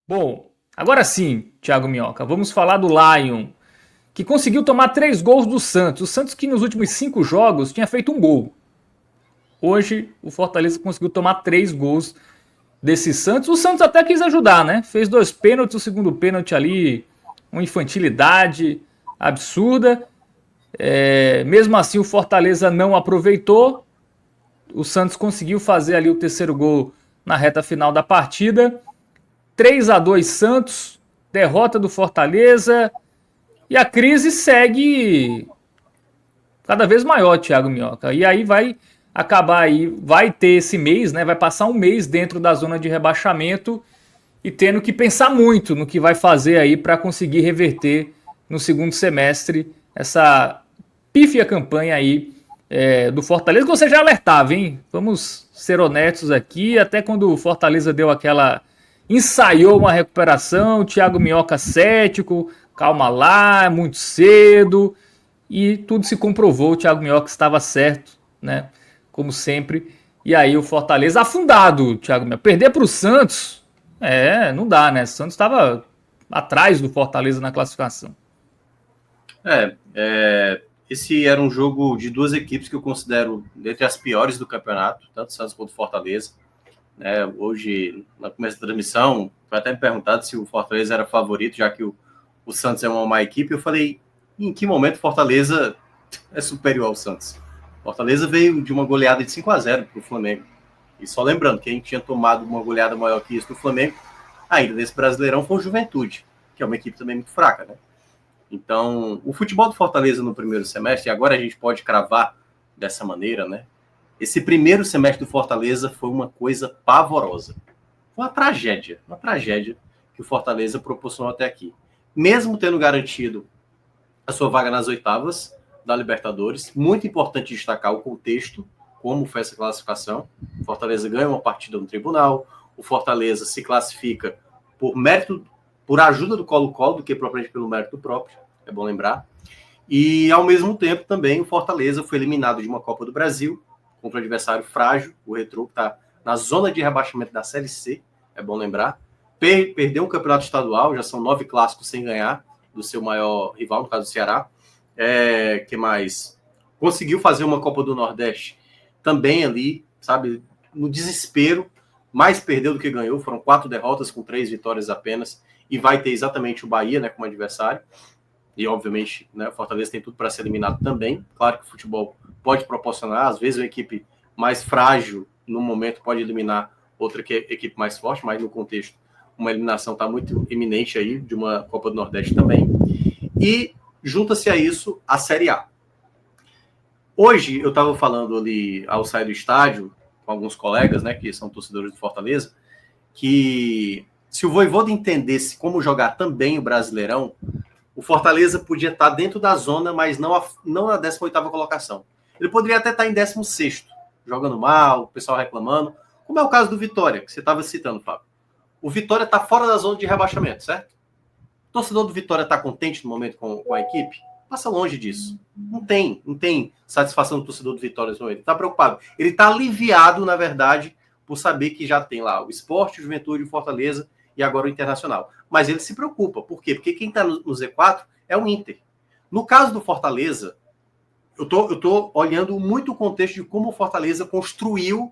Bom, agora sim, Thiago Minhoca, vamos falar do Lion, que conseguiu tomar 3 gols do Santos. O Santos que nos últimos 5 jogos tinha feito um gol. Hoje o Fortaleza conseguiu tomar 3 gols desse Santos. O Santos até quis ajudar, né? Fez 2 pênaltis, o segundo pênalti ali, uma infantilidade absurda. Mesmo assim o Fortaleza não aproveitou. O Santos conseguiu fazer ali o terceiro gol na reta final da partida. 3-2 Santos, derrota do Fortaleza. E a crise segue cada vez maior, Thiago Minhoca. E aí vai acabar aí, vai ter esse mês, né? Vai passar um mês dentro da zona de rebaixamento e tendo que pensar muito no que vai fazer aí para conseguir reverter no segundo semestre essa pífia campanha aí do Fortaleza, que você já alertava, hein? Vamos ser honestos aqui, até quando o Fortaleza deu aquela ensaiou uma recuperação, o Thiago Minhoca cético, calma lá, é muito cedo, e tudo se comprovou, o Thiago Minhoca estava certo, né? Como sempre. E aí o Fortaleza afundado, Thiago Minhoca. Perder para o Santos, não dá, né? O Santos estava atrás do Fortaleza na classificação. Esse era um jogo de duas equipes que eu considero entre as piores do campeonato, tanto Santos quanto Fortaleza. Hoje, na começo da transmissão, foi até me perguntado se o Fortaleza era favorito, já que o Santos é uma má equipe. Eu falei, em que momento o Fortaleza é superior ao Santos? Fortaleza veio de uma goleada de 5-0 para o Flamengo. E só lembrando, quem tinha tomado uma goleada maior que isso do Flamengo, ainda nesse Brasileirão, foi o Juventude, que é uma equipe também muito fraca, né? Então, o futebol do Fortaleza no primeiro semestre, e agora a gente pode cravar dessa maneira, né? Esse primeiro semestre do Fortaleza foi uma coisa pavorosa. Foi uma tragédia que o Fortaleza proporcionou até aqui. Mesmo tendo garantido a sua vaga nas oitavas da Libertadores, muito importante destacar o contexto, como foi essa classificação. O Fortaleza ganha uma partida no tribunal, o Fortaleza se classifica por mérito, por ajuda do Colo-Colo, do que propriamente pelo mérito próprio, é bom lembrar. E, ao mesmo tempo, também o Fortaleza foi eliminado de uma Copa do Brasil, contra um adversário frágil, o Retrô, que está na zona de rebaixamento da Série C, é bom lembrar. Perdeu um campeonato estadual, já são 9 clássicos sem ganhar, do seu maior rival, no caso do Ceará. Que mais? Conseguiu fazer uma Copa do Nordeste também ali, sabe, no desespero, mais perdeu do que ganhou, foram 4 derrotas com 3 vitórias apenas, e vai ter exatamente o Bahia, né, como adversário. E, obviamente, né, o Fortaleza tem tudo para ser eliminado também. Claro que o futebol pode proporcionar, às vezes, uma equipe mais frágil, no momento, pode eliminar outra equipe mais forte, mas no contexto, uma eliminação está muito iminente aí, de uma Copa do Nordeste também. E junta-se a isso a Série A. Hoje, eu estava falando ali, ao sair do estádio, com alguns colegas, né, que são torcedores do Fortaleza, que se o Vojvoda entendesse como jogar também o Brasileirão, o Fortaleza podia estar dentro da zona, mas não na 18ª colocação. Ele poderia até estar em 16º, jogando mal, o pessoal reclamando, como é o caso do Vitória, que você estava citando, Fábio. O Vitória está fora da zona de rebaixamento, certo? O torcedor do Vitória está contente no momento com a equipe? Passa longe disso. Não tem satisfação do torcedor do Vitória nesse momento. Ele está preocupado. Ele está aliviado, na verdade, por saber que já tem lá o Sport, o Juventude, o Fortaleza e agora o Internacional. Mas ele se preocupa. Por quê? Porque quem está no Z4 é o Inter. No caso do Fortaleza, eu tô olhando muito o contexto de como o Fortaleza construiu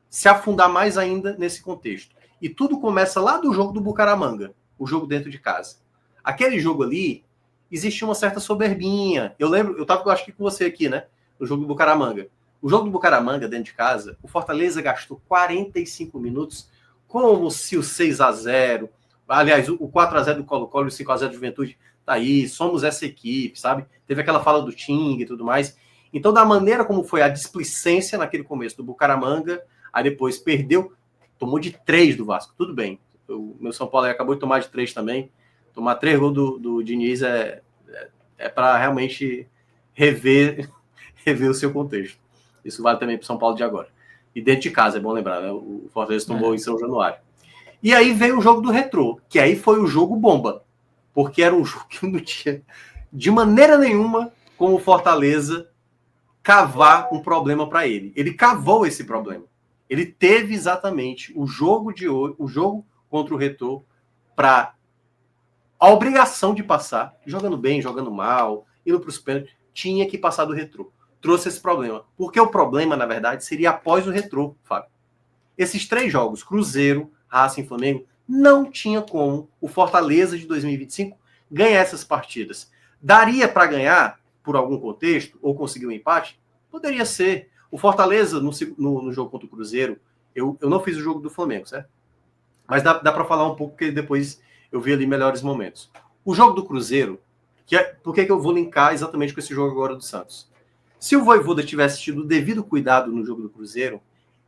se afundar mais ainda nesse contexto. E tudo começa lá do jogo do Bucaramanga, o jogo dentro de casa. Aquele jogo ali, existia uma certa soberbinha. Eu lembro, eu acho que com você aqui, né? No jogo do Bucaramanga. O jogo do Bucaramanga, dentro de casa, o Fortaleza gastou 45 minutos como se o 6-0, aliás, o 4-0 do Colo-Colo e o 5-0 do Juventude, tá aí, somos essa equipe, sabe? Teve aquela fala do Ting e tudo mais. Então, da maneira como foi a displicência naquele começo do Bucaramanga, aí depois perdeu, tomou de 3 do Vasco, tudo bem. O meu São Paulo acabou de tomar de 3 também. Tomar 3 gols do Diniz é para realmente rever o seu contexto. Isso vale também para o São Paulo de agora. E dentro de casa, é bom lembrar, né? O Fortaleza tomou em São Januário. E aí veio o jogo do Retrô, que aí foi o jogo bomba. Porque era um jogo que não tinha, de maneira nenhuma, como o Fortaleza cavar um problema para ele. Ele cavou esse problema. Ele teve exatamente o jogo de hoje, o jogo contra o Retrô, para a obrigação de passar, jogando bem, jogando mal, indo para os pênaltis, tinha que passar do Retrô. Trouxe esse problema. Porque o problema, na verdade, seria após o Retrô, Fábio. Esses 3 jogos, Cruzeiro, Racing e Flamengo, não tinha como o Fortaleza de 2025 ganhar essas partidas. Daria para ganhar, por algum contexto, ou conseguir um empate? Poderia ser. O Fortaleza, no jogo contra o Cruzeiro, eu não fiz o jogo do Flamengo, certo? Mas dá para falar um pouco, porque depois eu vi ali melhores momentos. O jogo do Cruzeiro, por que eu vou linkar exatamente com esse jogo agora do Santos? Se o Vojvoda tivesse tido o devido cuidado no jogo do Cruzeiro,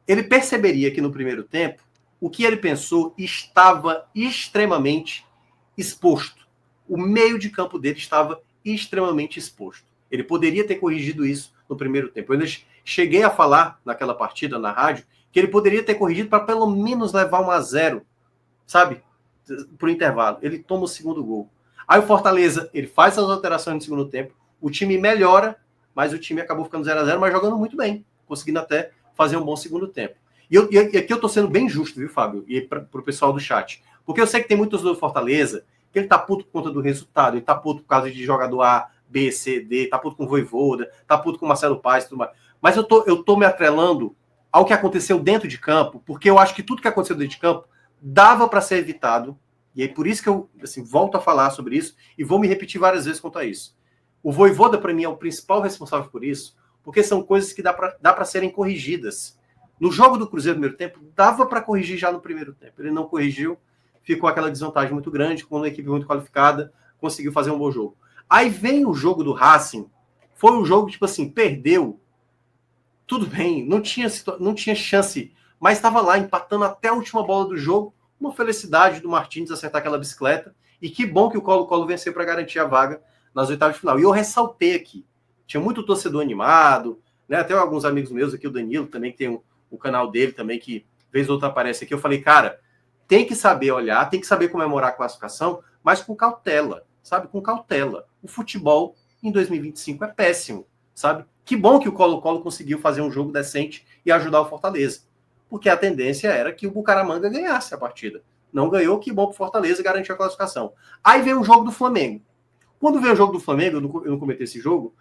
ele perceberia que no primeiro tempo, o que ele pensou estava extremamente exposto. O meio de campo dele estava extremamente exposto. Ele poderia ter corrigido isso no primeiro tempo. Eu cheguei a falar naquela partida na rádio que ele poderia ter corrigido para pelo menos levar 1-0, sabe? Pro intervalo. Ele toma o segundo gol. Aí o Fortaleza, ele faz as alterações no segundo tempo, o time melhora, mas o time acabou ficando 0-0, mas jogando muito bem, conseguindo até fazer um bom segundo tempo. E aqui eu tô sendo bem justo, viu, Fábio? E pro pessoal do chat. Porque eu sei que tem muitos do Fortaleza que ele tá puto por conta do resultado, ele tá puto por causa de jogador A, B, C, D, tá puto com o Vojvoda, tá puto com o Marcelo Paes e tudo mais. Mas eu tô me atrelando ao que aconteceu dentro de campo, porque eu acho que tudo que aconteceu dentro de campo dava para ser evitado, e é por isso que eu volto a falar sobre isso, e vou me repetir várias vezes quanto a isso. O Vojvoda, para mim, é o principal responsável por isso, porque são coisas que dá para serem corrigidas. No jogo do Cruzeiro no primeiro tempo, dava para corrigir já no primeiro tempo. Ele não corrigiu, ficou aquela desvantagem muito grande, com uma equipe muito qualificada, conseguiu fazer um bom jogo. Aí vem o jogo do Racing, foi um jogo, tipo assim, perdeu, tudo bem, não tinha chance, mas estava lá, empatando até a última bola do jogo, uma felicidade do Martins acertar aquela bicicleta, e que bom que o Colo-Colo venceu para garantir a vaga nas oitavas de final. E eu ressaltei aqui, tinha muito torcedor animado, né? Até alguns amigos meus aqui, o Danilo também, que tem o canal dele também, que vez ou outra aparece aqui, eu falei, cara, tem que saber olhar, tem que saber comemorar a classificação, mas com cautela, sabe? Com cautela. O futebol em 2025 é péssimo, sabe? Que bom que o Colo-Colo conseguiu fazer um jogo decente e ajudar o Fortaleza, porque a tendência era que o Bucaramanga ganhasse a partida. Não ganhou, que bom pro Fortaleza garantir a classificação. Aí vem o jogo do Flamengo. Quando veio o jogo do Flamengo, eu não comentei esse jogo,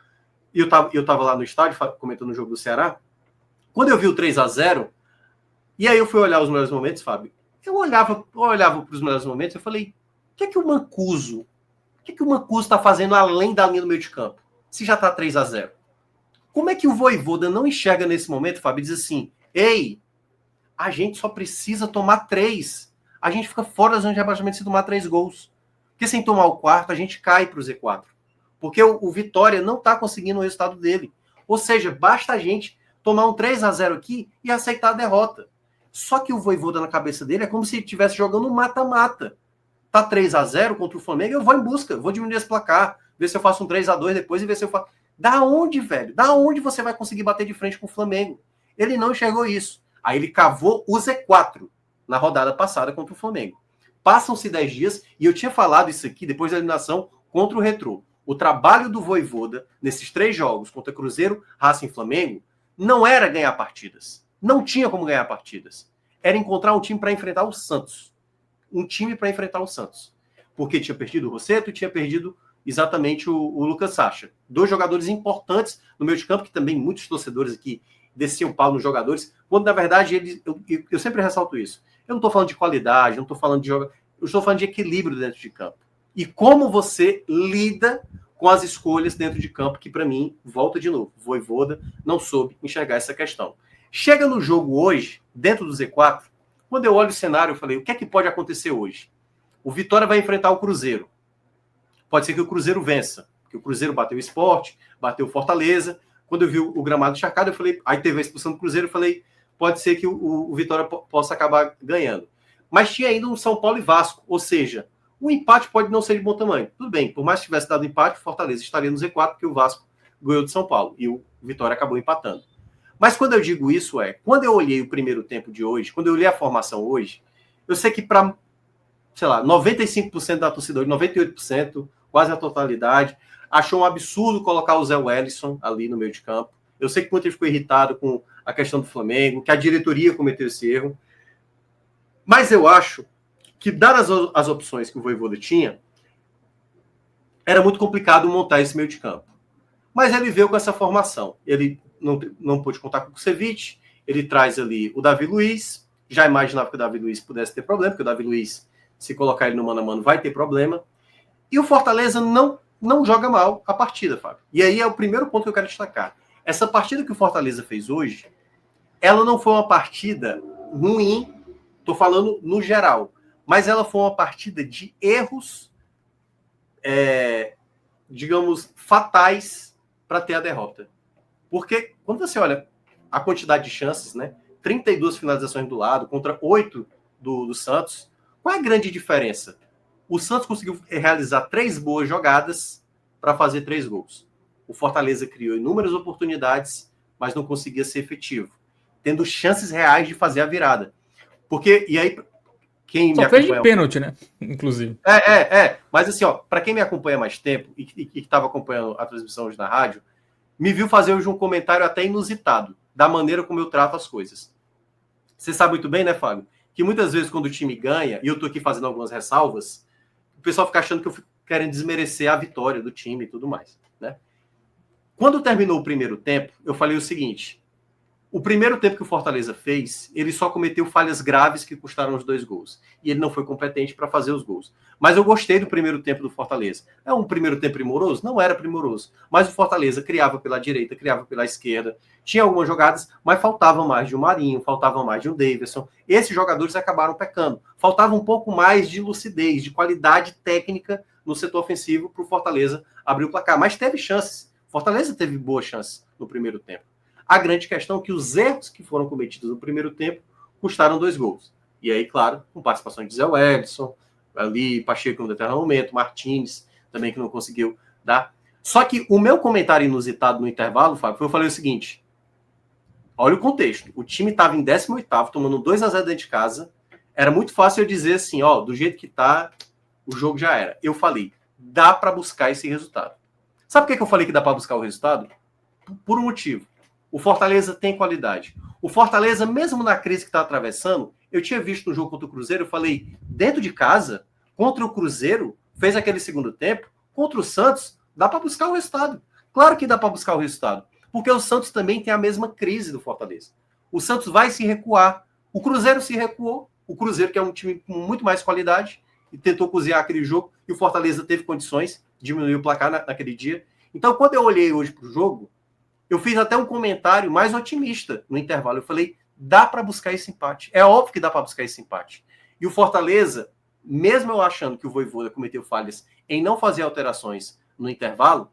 e eu tava lá no estádio comentando o jogo do Ceará. Quando eu vi o 3-0, e aí eu fui olhar os melhores momentos, Fábio, eu olhava para os melhores momentos e falei, o que é que o Mancuso está fazendo além da linha do meio de campo? Se já está 3-0. Como é que o Vojvoda não enxerga nesse momento, Fábio, e diz assim, ei, a gente só precisa tomar 3. A gente fica fora da zona de rebaixamento se tomar 3 gols. Porque sem tomar o quarto, a gente cai para o Z4. Porque o Vitória não está conseguindo o resultado dele. Ou seja, basta a gente tomar um 3-0 aqui e aceitar a derrota. Só que o Vojvoda na cabeça dele é como se ele estivesse jogando um mata-mata. Tá 3-0 contra o Flamengo, eu vou em busca, vou diminuir esse placar, ver se eu faço um 3-2 depois e ver se eu faço... Da onde, velho? Da onde você vai conseguir bater de frente com o Flamengo? Ele não enxergou isso. Aí ele cavou o Z4 na rodada passada contra o Flamengo. Passam-se 10 dias, e eu tinha falado isso aqui depois da eliminação contra o Retrô. O trabalho do Vojvoda nesses 3 jogos, contra Cruzeiro, Racing e Flamengo, não era ganhar partidas. Não tinha como ganhar partidas. Era encontrar um time para enfrentar o Santos. Um time para enfrentar o Santos. Porque tinha perdido o Rossetto e tinha perdido exatamente o Lucas Sacha. 2 jogadores importantes no meio de campo, que também muitos torcedores aqui desciam pau nos jogadores, quando na verdade eu sempre ressalto isso. Eu não estou falando de qualidade, não estou falando de jogo, eu estou falando de equilíbrio dentro de campo. E como você lida com as escolhas dentro de campo, que para mim, volta de novo, Vojvoda não soube enxergar essa questão. Chega no jogo hoje, dentro do Z4, quando eu olho o cenário, eu falei, o que é que pode acontecer hoje? O Vitória vai enfrentar o Cruzeiro. Pode ser que o Cruzeiro vença, porque o Cruzeiro bateu o Sport, bateu o Fortaleza. Quando eu vi o gramado encharcado, eu falei, aí teve a expulsão do Cruzeiro, eu falei, pode ser que o Vitória possa acabar ganhando. Mas tinha ainda um São Paulo e Vasco, ou seja, o empate pode não ser de bom tamanho. Tudo bem, por mais que tivesse dado empate, o Fortaleza estaria no Z4, porque o Vasco ganhou de São Paulo, e o Vitória acabou empatando. Mas quando eu digo isso, quando eu olhei o primeiro tempo de hoje, quando eu olhei a formação hoje, eu sei que para, sei lá, 95% da torcida, 98%, quase a totalidade, achou um absurdo colocar o Zé Wellison ali no meio de campo. Eu sei que muita gente ficou irritado com a questão do Flamengo, que a diretoria cometeu esse erro. Mas eu acho que, dadas as opções que o Vojvoda tinha, era muito complicado montar esse meio de campo. Mas ele veio com essa formação. Ele não pôde contar com o Kusevich, ele traz ali o Davi Luiz, já imaginava que o Davi Luiz pudesse ter problema, porque o Davi Luiz, se colocar ele no mano a mano, vai ter problema. E o Fortaleza não joga mal a partida, Fábio. E aí é o primeiro ponto que eu quero destacar. Essa partida que o Fortaleza fez hoje, ela não foi uma partida ruim, estou falando no geral, mas ela foi uma partida de erros, digamos, fatais para ter a derrota. Porque quando você olha a quantidade de chances, né, 32 finalizações do lado contra 8 do Santos, qual é a grande diferença? O Santos conseguiu realizar 3 boas jogadas para fazer 3 gols. O Fortaleza criou inúmeras oportunidades, mas não conseguia ser efetivo, tendo chances reais de fazer a virada. Porque, e aí, quem Só me fez acompanha... de pênalti, né? Inclusive. Mas assim, ó, para quem me acompanha mais tempo e que estava acompanhando a transmissão hoje na rádio, me viu fazer hoje um comentário até inusitado, da maneira como eu trato as coisas. Você sabe muito bem, né, Fábio, que muitas vezes quando o time ganha, e eu tô aqui fazendo algumas ressalvas, o pessoal fica achando que eu fico querendo desmerecer a vitória do time e tudo mais, né? Quando terminou o primeiro tempo, eu falei o seguinte: o primeiro tempo que o Fortaleza fez, ele só cometeu falhas graves que custaram os 2 gols. E ele não foi competente para fazer os gols. Mas eu gostei do primeiro tempo do Fortaleza. É um primeiro tempo primoroso? Não era primoroso. Mas o Fortaleza criava pela direita, criava pela esquerda. Tinha algumas jogadas, mas faltava mais de um Marinho, faltava mais de um Davidson. Esses jogadores acabaram pecando. Faltava um pouco mais de lucidez, de qualidade técnica no setor ofensivo para o Fortaleza abrir o placar. Mas teve chances. Fortaleza teve boas chances no primeiro tempo. A grande questão é que os erros que foram cometidos no primeiro tempo custaram 2 gols. E aí, claro, com participação de Zé Wellison, ali, Pacheco no determinado momento, Martins também que não conseguiu dar. Só que o meu comentário inusitado no intervalo, Fábio, foi eu falei o seguinte: olha o contexto. O time estava em 18º, tomando 2-0 dentro de casa. Era muito fácil eu dizer assim, ó, do jeito que tá, o jogo já era. Eu falei, dá para buscar esse resultado. Sabe por que eu falei que dá para buscar o resultado? Por um motivo. O Fortaleza tem qualidade. O Fortaleza, mesmo na crise que está atravessando, eu tinha visto no jogo contra o Cruzeiro, eu falei, dentro de casa, contra o Cruzeiro, fez aquele segundo tempo, contra o Santos, dá para buscar o resultado. Claro que dá para buscar o resultado, porque o Santos também tem a mesma crise do Fortaleza. O Santos vai se recuar. O Cruzeiro se recuou. O Cruzeiro, que é um time com muito mais qualidade, e tentou cozinhar aquele jogo, e o Fortaleza teve condições, diminuiu o placar naquele dia. Então, quando eu olhei hoje para o jogo, eu fiz até um comentário mais otimista no intervalo. Eu falei, dá para buscar esse empate. É óbvio que dá para buscar esse empate. E o Fortaleza, mesmo eu achando que o Vojvoda cometeu falhas em não fazer alterações no intervalo,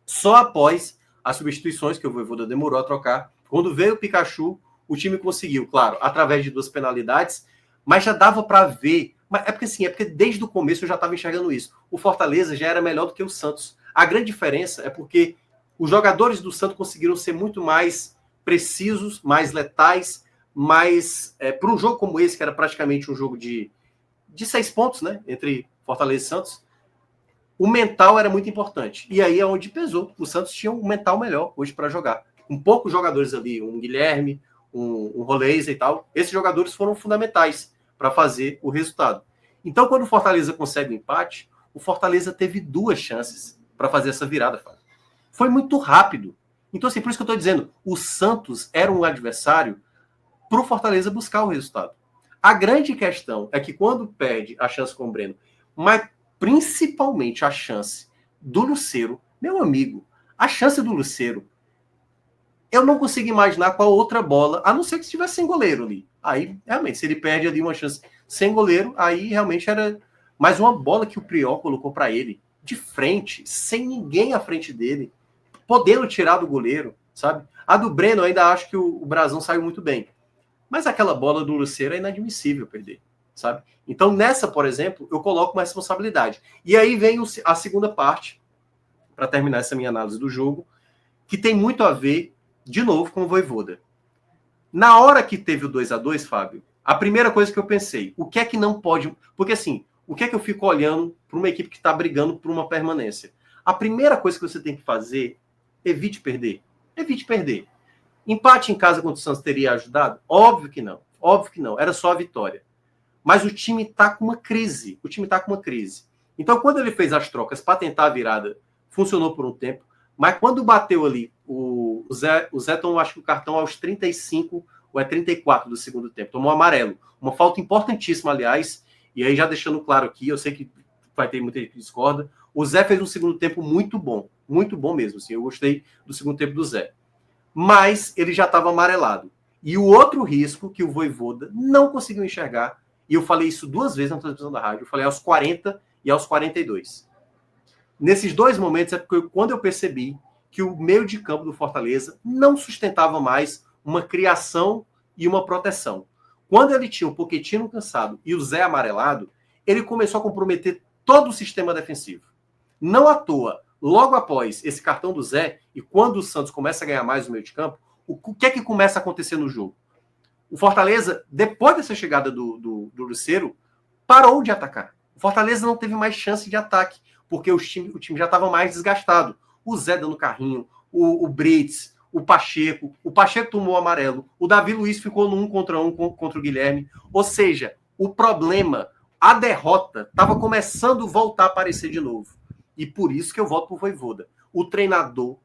só após as substituições que o Vojvoda demorou a trocar, quando veio o Pikachu, o time conseguiu, claro, através de 2 penalidades, mas já dava para ver. Mas é porque desde o começo eu já estava enxergando isso. O Fortaleza já era melhor do que o Santos. A grande diferença é porque os jogadores do Santos conseguiram ser muito mais precisos, mais letais, mais... para um jogo como esse, que era praticamente um jogo de 6 pontos, né? Entre Fortaleza e Santos, o mental era muito importante. E aí é onde pesou. O Santos tinha um mental melhor hoje para jogar. Com poucos jogadores ali, um Guilherme, um Roleza e tal, esses jogadores foram fundamentais para fazer o resultado. Então, quando o Fortaleza consegue o empate, o Fortaleza teve 2 chances para fazer essa virada, Fábio. Foi muito rápido. Então, assim, por isso que eu estou dizendo, o Santos era um adversário para o Fortaleza buscar o resultado. A grande questão é que quando perde a chance com o Breno, mas principalmente a chance do Lucero, meu amigo, a chance do Lucero, eu não consigo imaginar qual outra bola, a não ser que estivesse sem goleiro ali. Aí, realmente, se ele perde ali uma chance sem goleiro, aí realmente era mais uma bola que o Prior colocou para ele, de frente, sem ninguém à frente dele, podendo tirar do goleiro, sabe? A do Breno, eu ainda acho que o Brazão saiu muito bem. Mas aquela bola do Lucero é inadmissível perder, sabe? Então, nessa, por exemplo, eu coloco uma responsabilidade. E aí vem a segunda parte, para terminar essa minha análise do jogo, que tem muito a ver, de novo, com o Vojvoda. Na hora que teve o 2-2, Fábio, a primeira coisa que eu pensei, o que é que não pode... Porque, assim, o que é que eu fico olhando para uma equipe que está brigando por uma permanência? A primeira coisa que você tem que fazer, evite perder. Evite perder. Empate em casa contra o Santos teria ajudado? Óbvio que não. Óbvio que não. Era só a vitória. Mas o time tá com uma crise. O time tá com uma crise. Então, quando ele fez as trocas para tentar a virada, funcionou por um tempo. Mas quando bateu ali, o Zé tomou, acho que o cartão aos 35 ou é 34 do segundo tempo. Tomou amarelo. Uma falta importantíssima, aliás. E aí, já deixando claro aqui, eu sei que vai ter muita gente que discorda. O Zé fez um segundo tempo muito bom mesmo. Assim, eu gostei do segundo tempo do Zé. Mas ele já estava amarelado. E o outro risco que o Vojvoda não conseguiu enxergar, e eu falei isso 2 vezes na transmissão da rádio, eu falei aos 40 e aos 42. Nesses 2 momentos é porque quando eu percebi que o meio de campo do Fortaleza não sustentava mais uma criação e uma proteção. Quando ele tinha o Pochettino cansado e o Zé amarelado, ele começou a comprometer todo o sistema defensivo. Não à toa, logo após esse cartão do Zé, e quando o Santos começa a ganhar mais no meio de campo, o que é que começa a acontecer no jogo? O Fortaleza, depois dessa chegada do Lucero, parou de atacar. O Fortaleza não teve mais chance de ataque, porque o time já estava mais desgastado. O Zé dando carrinho, o Brits, o Pacheco tomou amarelo, o Davi Luiz ficou no 1 contra 1 contra o Guilherme. Ou seja, o problema, a derrota, estava começando a voltar a aparecer de novo. E por isso que eu voto pro Vojvoda. O treinador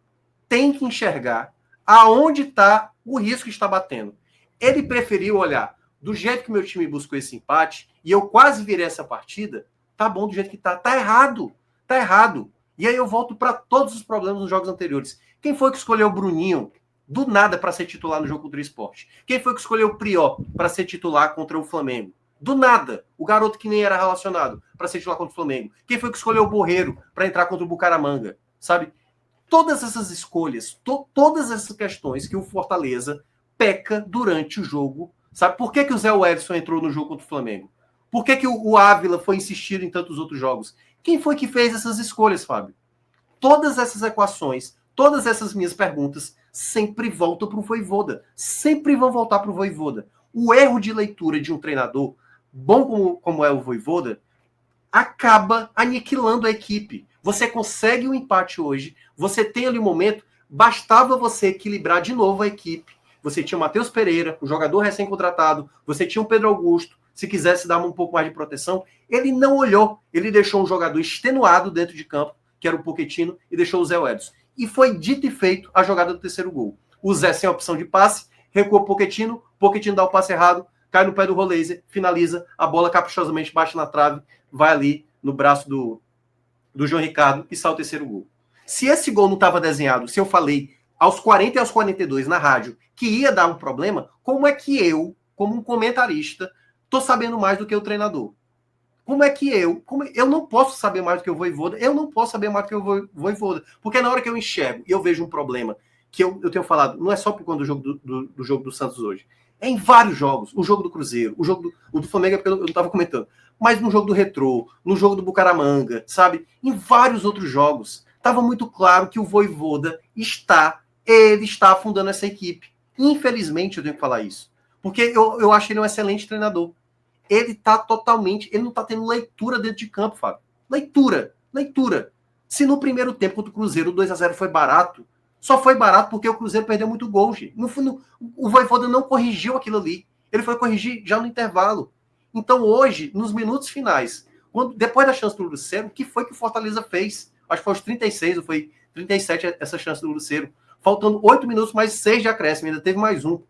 tem que enxergar aonde está o risco que está batendo. Ele preferiu olhar do jeito que meu time buscou esse empate, e eu quase virei essa partida, tá bom do jeito que tá. Tá errado. E aí eu volto para todos os problemas dos jogos anteriores. Quem foi que escolheu o Bruninho do nada para ser titular no jogo contra o Sport? Quem foi que escolheu o Prió para ser titular contra o Flamengo? Do nada. O garoto que nem era relacionado para ser titular contra o Flamengo. Quem foi que escolheu o Borreiro para entrar contra o Bucaramanga? Sabe? Todas essas escolhas, todas essas questões que o Fortaleza peca durante o jogo. Sabe por que o Zé Wellison entrou no jogo contra o Flamengo? Por que o Ávila foi insistido em tantos outros jogos? Quem foi que fez essas escolhas, Fábio? Todas essas equações, todas essas minhas perguntas sempre voltam para o Vojvoda. Sempre vão voltar para o Vojvoda. O erro de leitura de um treinador, bom como é o Vojvoda, acaba aniquilando a equipe. Você consegue um empate hoje, você tem ali um momento, bastava você equilibrar de novo a equipe. Você tinha o Matheus Pereira, um jogador recém-contratado, você tinha o Pedro Augusto, se quisesse dar um pouco mais de proteção. Ele não olhou, ele deixou um jogador extenuado dentro de campo, que era o Pochettino, e deixou o Zé Wellison. E foi dito e feito a jogada do terceiro gol. O Zé sem a opção de passe, recua o Pochettino dá o passe errado, cai no pé do Roleiser, finaliza, a bola caprichosamente bate na trave, vai ali no braço do João Ricardo e sai o terceiro gol. Se esse gol não estava desenhado, se eu falei aos 40 e aos 42 na rádio que ia dar um problema, como é que eu, como um comentarista, tô sabendo mais do que o treinador? Como é que eu não posso saber mais do que o Vojvoda, eu não posso saber mais do que o Vojvoda, porque na hora que eu enxergo e eu vejo um problema, que eu tenho falado, não é só por conta do jogo do Santos hoje, é em vários jogos, o jogo do Cruzeiro, o jogo do Flamengo é porque eu não estava comentando, mas no jogo do Retrô, no jogo do Bucaramanga, sabe? Em vários outros jogos, estava muito claro que o Vojvoda está afundando essa equipe. Infelizmente, eu tenho que falar isso, porque eu acho ele um excelente treinador. Ele não está tendo leitura dentro de campo, Fábio. Leitura. Se no primeiro tempo contra o Cruzeiro o 2-0 foi barato, só foi barato porque o Cruzeiro perdeu muito gol, gente. O Vojvoda não corrigiu aquilo ali. Ele foi corrigir já no intervalo. Então hoje, nos minutos finais, depois da chance do Lucero, o que foi que o Fortaleza fez? Acho que foi aos 36 ou foi 37 essa chance do Lucero. Faltando 8 minutos, mais 6 de acréscimo, ainda teve mais um.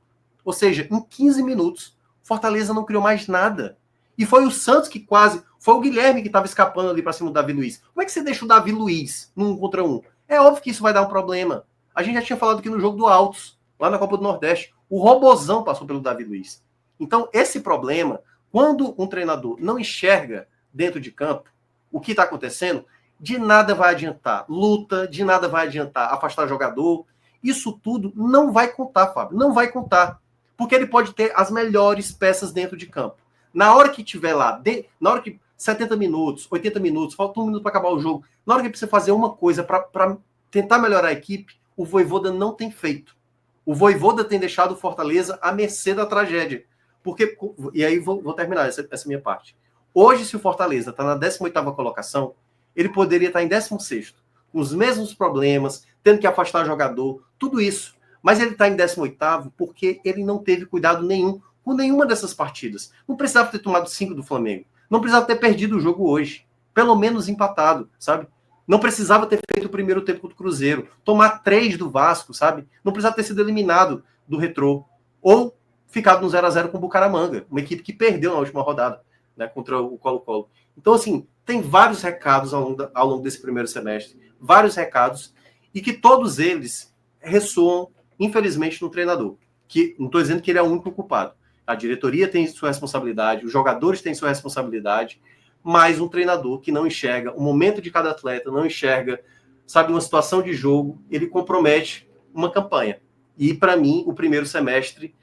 Ou seja, em 15 minutos, Fortaleza não criou mais nada. E foi o Santos que quase... Foi o Guilherme que estava escapando ali para cima do Davi Luiz. Como é que você deixa o Davi Luiz no 1 contra 1? É óbvio que isso vai dar um problema. A gente já tinha falado aqui no jogo do Altos, lá na Copa do Nordeste. O Robozão passou pelo Davi Luiz. Então, esse problema, quando um treinador não enxerga dentro de campo o que está acontecendo, de nada vai adiantar luta, de nada vai adiantar afastar jogador. Isso tudo não vai contar, Fábio. Não vai contar. Porque ele pode ter as melhores peças dentro de campo. Na hora que tiver lá, na hora que 70 minutos, 80 minutos, falta 1 minuto para acabar o jogo, na hora que precisa fazer uma coisa para tentar melhorar a equipe, o Vojvoda não tem feito. O Vojvoda tem deixado o Fortaleza à mercê da tragédia. Porque, e aí vou terminar essa minha parte. Hoje, se o Fortaleza está na 18ª colocação, ele poderia estar em 16º, com os mesmos problemas, tendo que afastar jogador, tudo isso. Mas ele está em 18º porque ele não teve cuidado nenhum com nenhuma dessas partidas. Não precisava ter tomado 5 do Flamengo. Não precisava ter perdido o jogo hoje. Pelo menos empatado, sabe? Não precisava ter feito o primeiro tempo contra o Cruzeiro. Tomar 3 do Vasco, sabe? Não precisava ter sido eliminado do Retrô. Ou ficado no 0-0 com o Bucaramanga. Uma equipe que perdeu na última rodada, né, contra o Colo-Colo. Então, assim, tem vários recados ao longo desse primeiro semestre. Vários recados. E que todos eles ressoam, infelizmente, no treinador. Que não estou dizendo que ele é o único culpado. A diretoria tem sua responsabilidade, os jogadores têm sua responsabilidade, mas um treinador que não enxerga o momento de cada atleta, não enxerga, sabe, uma situação de jogo, ele compromete uma campanha. E, para mim, o primeiro semestre,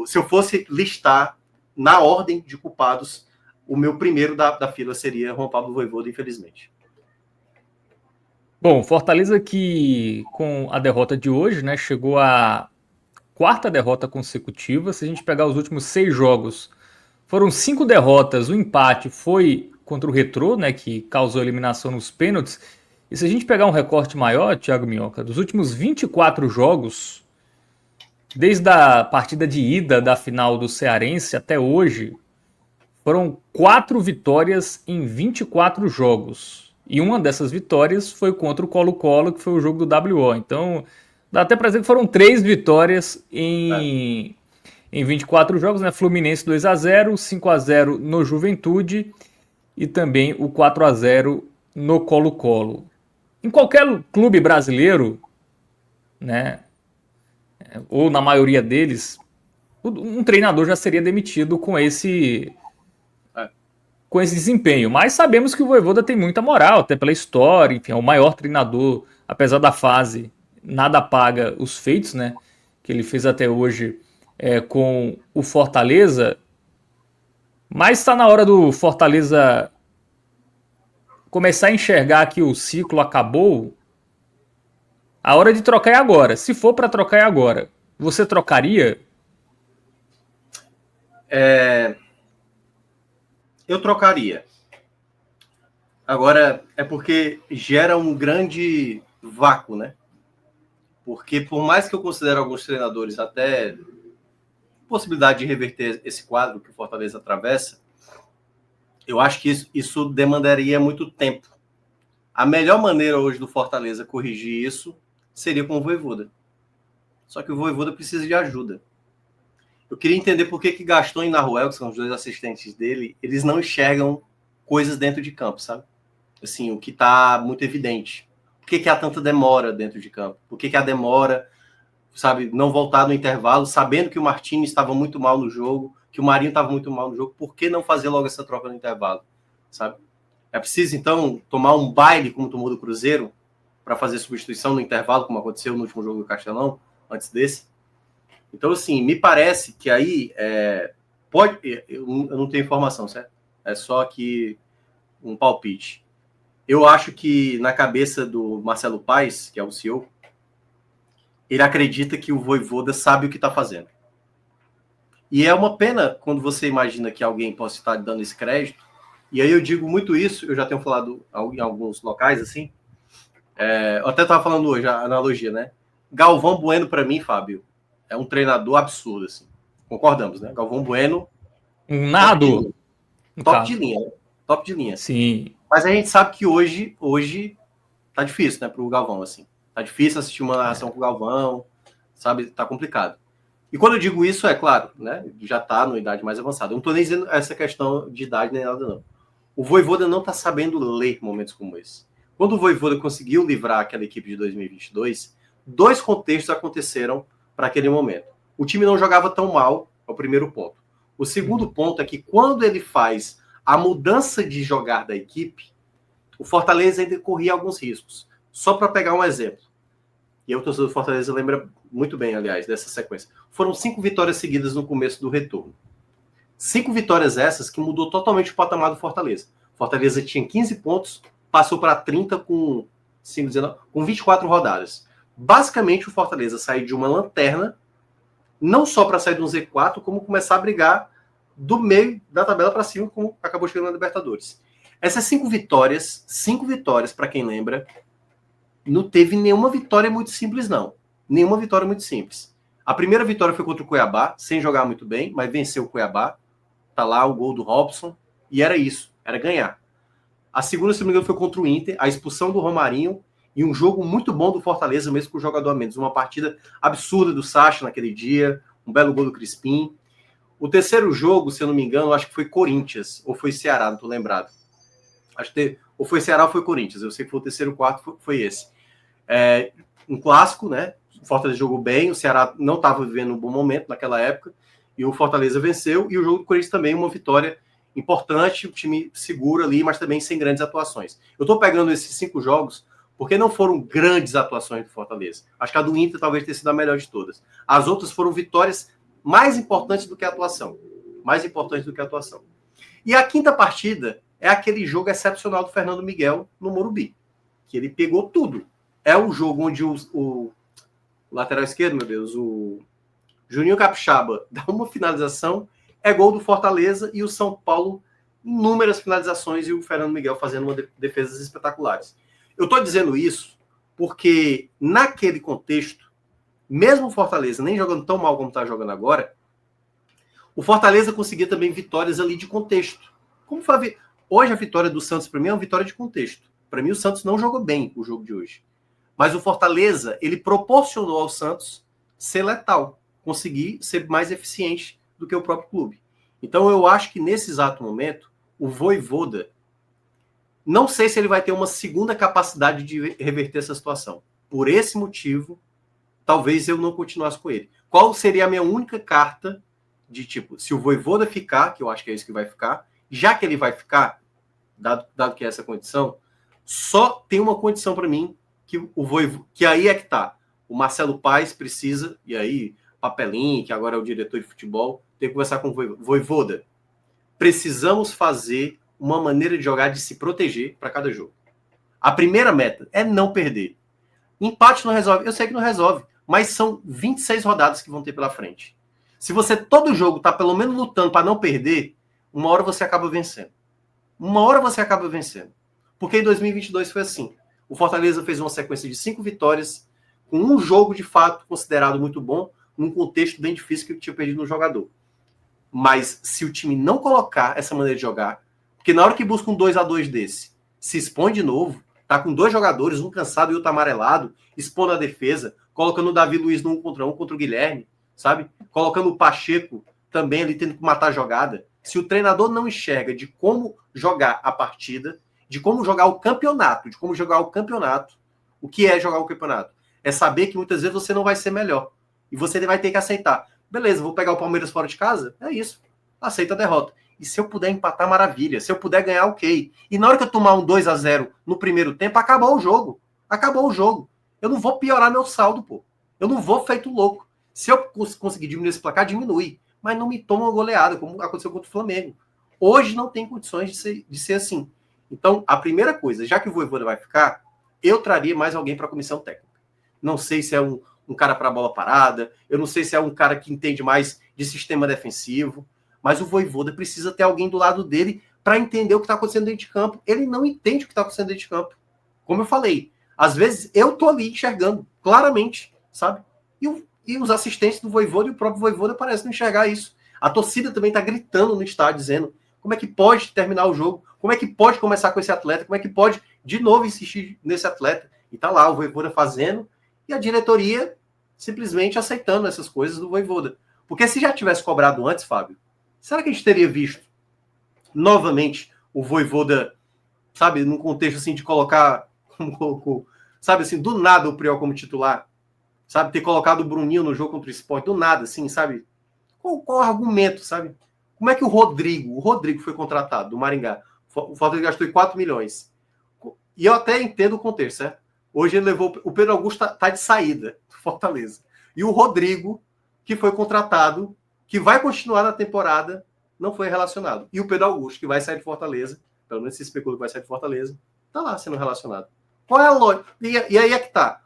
se eu fosse listar na ordem de culpados, o meu primeiro da fila seria Juan Pablo Vojvoda, infelizmente. Bom, Fortaleza que com a derrota de hoje, né, chegou à 4ª derrota consecutiva. Se a gente pegar os últimos 6 jogos, foram 5 derrotas. O empate foi contra o Retrô, né, que causou eliminação nos pênaltis. E se a gente pegar um recorte maior, Thiago Minhoca, dos últimos 24 jogos, desde a partida de ida da final do Cearense até hoje, foram 4 vitórias em 24 jogos. E uma dessas vitórias foi contra o Colo-Colo, que foi o jogo do WO. Então, dá até para dizer que foram 3 vitórias em 24 jogos, né? Fluminense 2-0, 5-0 no Juventude e também o 4-0 no Colo-Colo. Em qualquer clube brasileiro, né, ou na maioria deles, um treinador já seria demitido com esse desempenho. Mas sabemos que o Vojvoda tem muita moral, até pela história, enfim, é o maior treinador, apesar da fase, nada paga os feitos, né, que ele fez até hoje com o Fortaleza. Mas está na hora do Fortaleza começar a enxergar que o ciclo acabou. A hora de trocar é agora. Se for para trocar é agora. Você trocaria? Eu trocaria. Agora, é porque gera um grande vácuo, né? Porque por mais que eu considere alguns treinadores até possibilidade de reverter esse quadro que o Fortaleza atravessa, eu acho que isso demandaria muito tempo. A melhor maneira hoje do Fortaleza corrigir isso seria com o Vojvoda. Só que o Vojvoda precisa de ajuda. Eu queria entender por que Gaston e Naruel, que são os 2 assistentes dele, eles não enxergam coisas dentro de campo, sabe? Assim, o que está muito evidente. Por que há tanta demora dentro de campo? Por que há demora, sabe, não voltar no intervalo, sabendo que o Martins estava muito mal no jogo, que o Marinho estava muito mal no jogo, por que não fazer logo essa troca no intervalo, sabe? É preciso, então, tomar um baile, como tomou do Cruzeiro, para fazer substituição no intervalo, como aconteceu no último jogo do Castelão, antes desse? Então, assim, me parece que aí pode... Eu não tenho informação, certo? É só aqui um palpite. Eu acho que na cabeça do Marcelo Paes, que é o CEO, ele acredita que o Vojvoda sabe o que está fazendo. E é uma pena quando você imagina que alguém possa estar dando esse crédito. E aí eu digo muito isso, eu já tenho falado em alguns locais, assim. Eu até estava falando hoje, a analogia, né? Galvão Bueno, para mim, Fábio, é um treinador absurdo, assim. Concordamos, né? Galvão Bueno... Um narrador. Top de linha, né? Top de linha. Sim. Mas a gente sabe que hoje tá difícil, né, pro Galvão, assim. Tá difícil assistir uma narração com o Galvão, sabe? Tá complicado. E quando eu digo isso, é claro, né? Já tá numa idade mais avançada. Eu não tô nem dizendo essa questão de idade nem nada, não. O Vojvoda não tá sabendo ler momentos como esse. Quando o Vojvoda conseguiu livrar aquela equipe de 2022, 2 contextos aconteceram para aquele momento. O time não jogava tão mal, é o primeiro ponto. O segundo ponto é que quando ele faz a mudança de jogar da equipe, o Fortaleza ainda corria alguns riscos. Só para pegar um exemplo. E o torcedor do Fortaleza lembra muito bem, aliás, dessa sequência. Foram 5 vitórias seguidas no começo do retorno. 5 vitórias essas que mudou totalmente o patamar do Fortaleza. Fortaleza tinha 15 pontos, passou para 30 com 24 rodadas. Basicamente, o Fortaleza saiu de uma lanterna, não só para sair do Z4, como começar a brigar do meio da tabela para cima, como acabou chegando na Libertadores. Essas 5 vitórias, para quem lembra, não teve nenhuma vitória muito simples, não. Nenhuma vitória muito simples. A primeira vitória foi contra o Cuiabá, sem jogar muito bem, mas venceu o Cuiabá. Tá lá o gol do Robson, e era isso, era ganhar. A segunda, se não me engano, foi contra o Inter, a expulsão do Romarinho e um jogo muito bom do Fortaleza, mesmo com o jogador a menos. Uma partida absurda do Sacha naquele dia, um belo gol do Crispim. O terceiro jogo, se eu não me engano, acho que foi Corinthians, ou foi Ceará, não estou lembrado. Acho que ou foi Ceará ou foi Corinthians, eu sei que foi o terceiro, o quarto foi esse. Um clássico, né? O Fortaleza jogou bem, o Ceará não estava vivendo um bom momento naquela época, e o Fortaleza venceu, e o jogo do Corinthians também, uma vitória importante, o time seguro ali, mas também sem grandes atuações. Eu estou pegando esses 5 jogos porque não foram grandes atuações do Fortaleza. Acho que a do Inter talvez tenha sido a melhor de todas. As outras foram vitórias mais importantes do que a atuação. Mais importantes do que a atuação. E a quinta partida é aquele jogo excepcional do Fernando Miguel no Morumbi, que ele pegou tudo. É um jogo onde o lateral esquerdo, meu Deus, o Juninho Capixaba dá uma finalização, é gol do Fortaleza, e o São Paulo, inúmeras finalizações, e o Fernando Miguel fazendo defesas espetaculares. Eu estou dizendo isso porque, naquele contexto, mesmo o Fortaleza nem jogando tão mal como está jogando agora, o Fortaleza conseguia também vitórias ali de contexto. Como foi hoje a vitória do Santos, para mim, é uma vitória de contexto. Para mim, o Santos não jogou bem o jogo de hoje. Mas o Fortaleza, ele proporcionou ao Santos ser letal, conseguir ser mais eficiente do que o próprio clube. Então eu acho que nesse exato momento, o Vojvoda, não sei se ele vai ter uma segunda capacidade de reverter essa situação. Por esse motivo, talvez eu não continuasse com ele. Qual seria a minha única carta de tipo, se o Vojvoda ficar, que eu acho que é isso que vai ficar, já que ele vai ficar, dado que é essa condição, só tem uma condição para mim, que o Vojvoda, que aí é que tá. O Marcelo Paes precisa, e aí Papelinho, que agora é o diretor de futebol, tem que conversar com o Vojvoda. Precisamos fazer uma maneira de jogar, de se proteger para cada jogo. A primeira meta é não perder. Empate não resolve. Eu sei que não resolve, mas são 26 rodadas que vão ter pela frente. Se você todo jogo está pelo menos lutando para não perder, uma hora você acaba vencendo. Uma hora você acaba vencendo. Porque em 2022 foi assim. O Fortaleza fez uma sequência de 5 vitórias, com um jogo de fato considerado muito bom, num contexto bem difícil que tinha perdido no jogador. Mas se o time não colocar essa maneira de jogar, porque na hora que busca um 2-2 desse, se expõe de novo, tá com 2 jogadores, um cansado e outro amarelado, expondo a defesa, colocando o Davi Luiz no 1 contra 1 contra o Guilherme, sabe? Colocando o Pacheco também ali tendo que matar a jogada. Se o treinador não enxerga de como jogar a partida, de como jogar o campeonato, o que é jogar o campeonato? É saber que muitas vezes você não vai ser melhor. E você vai ter que aceitar. Beleza, vou pegar o Palmeiras fora de casa? É isso. Aceita a derrota. E se eu puder empatar, maravilha. Se eu puder ganhar, ok. E na hora que eu tomar um 2-0 no primeiro tempo, acabou o jogo. Acabou o jogo. Eu não vou piorar meu saldo, pô. Eu não vou feito louco. Se eu conseguir diminuir esse placar, diminui. Mas não me toma uma goleada, como aconteceu contra o Flamengo. Hoje não tem condições de ser assim. Então, a primeira coisa, já que o Vojvoda vai ficar, eu traria mais alguém para a comissão técnica. Não sei se é um cara para a bola parada, eu não sei se é um cara que entende mais de sistema defensivo, mas o Vojvoda precisa ter alguém do lado dele para entender o que está acontecendo dentro de campo. Ele não entende o que está acontecendo dentro de campo. Como eu falei, às vezes eu tô ali enxergando claramente, sabe? E os assistentes do Vojvoda e o próprio Vojvoda parecem não enxergar isso. A torcida também está gritando no estádio, dizendo como é que pode terminar o jogo, como é que pode começar com esse atleta, como é que pode de novo insistir nesse atleta. E tá lá o Vojvoda fazendo e a diretoria simplesmente aceitando essas coisas do Vojvoda. Porque se já tivesse cobrado antes, Fábio, será que a gente teria visto novamente o Vojvoda, sabe, num contexto assim de colocar, sabe assim, do nada o Priol como titular, sabe, ter colocado o Bruninho no jogo contra o Sport, do nada, assim, sabe? Qual argumento, sabe? Como é que o Rodrigo foi contratado do Maringá? O Fortaleza gastou 4 milhões. E eu até entendo o contexto, certo? Hoje ele levou, o Pedro Augusto tá de saída do Fortaleza. E o Rodrigo, que foi contratado, que vai continuar na temporada, não foi relacionado. E o Pedro Augusto, que vai sair de Fortaleza, pelo menos se especula que vai sair de Fortaleza, tá lá sendo relacionado. Qual é a lógica? E aí é que tá.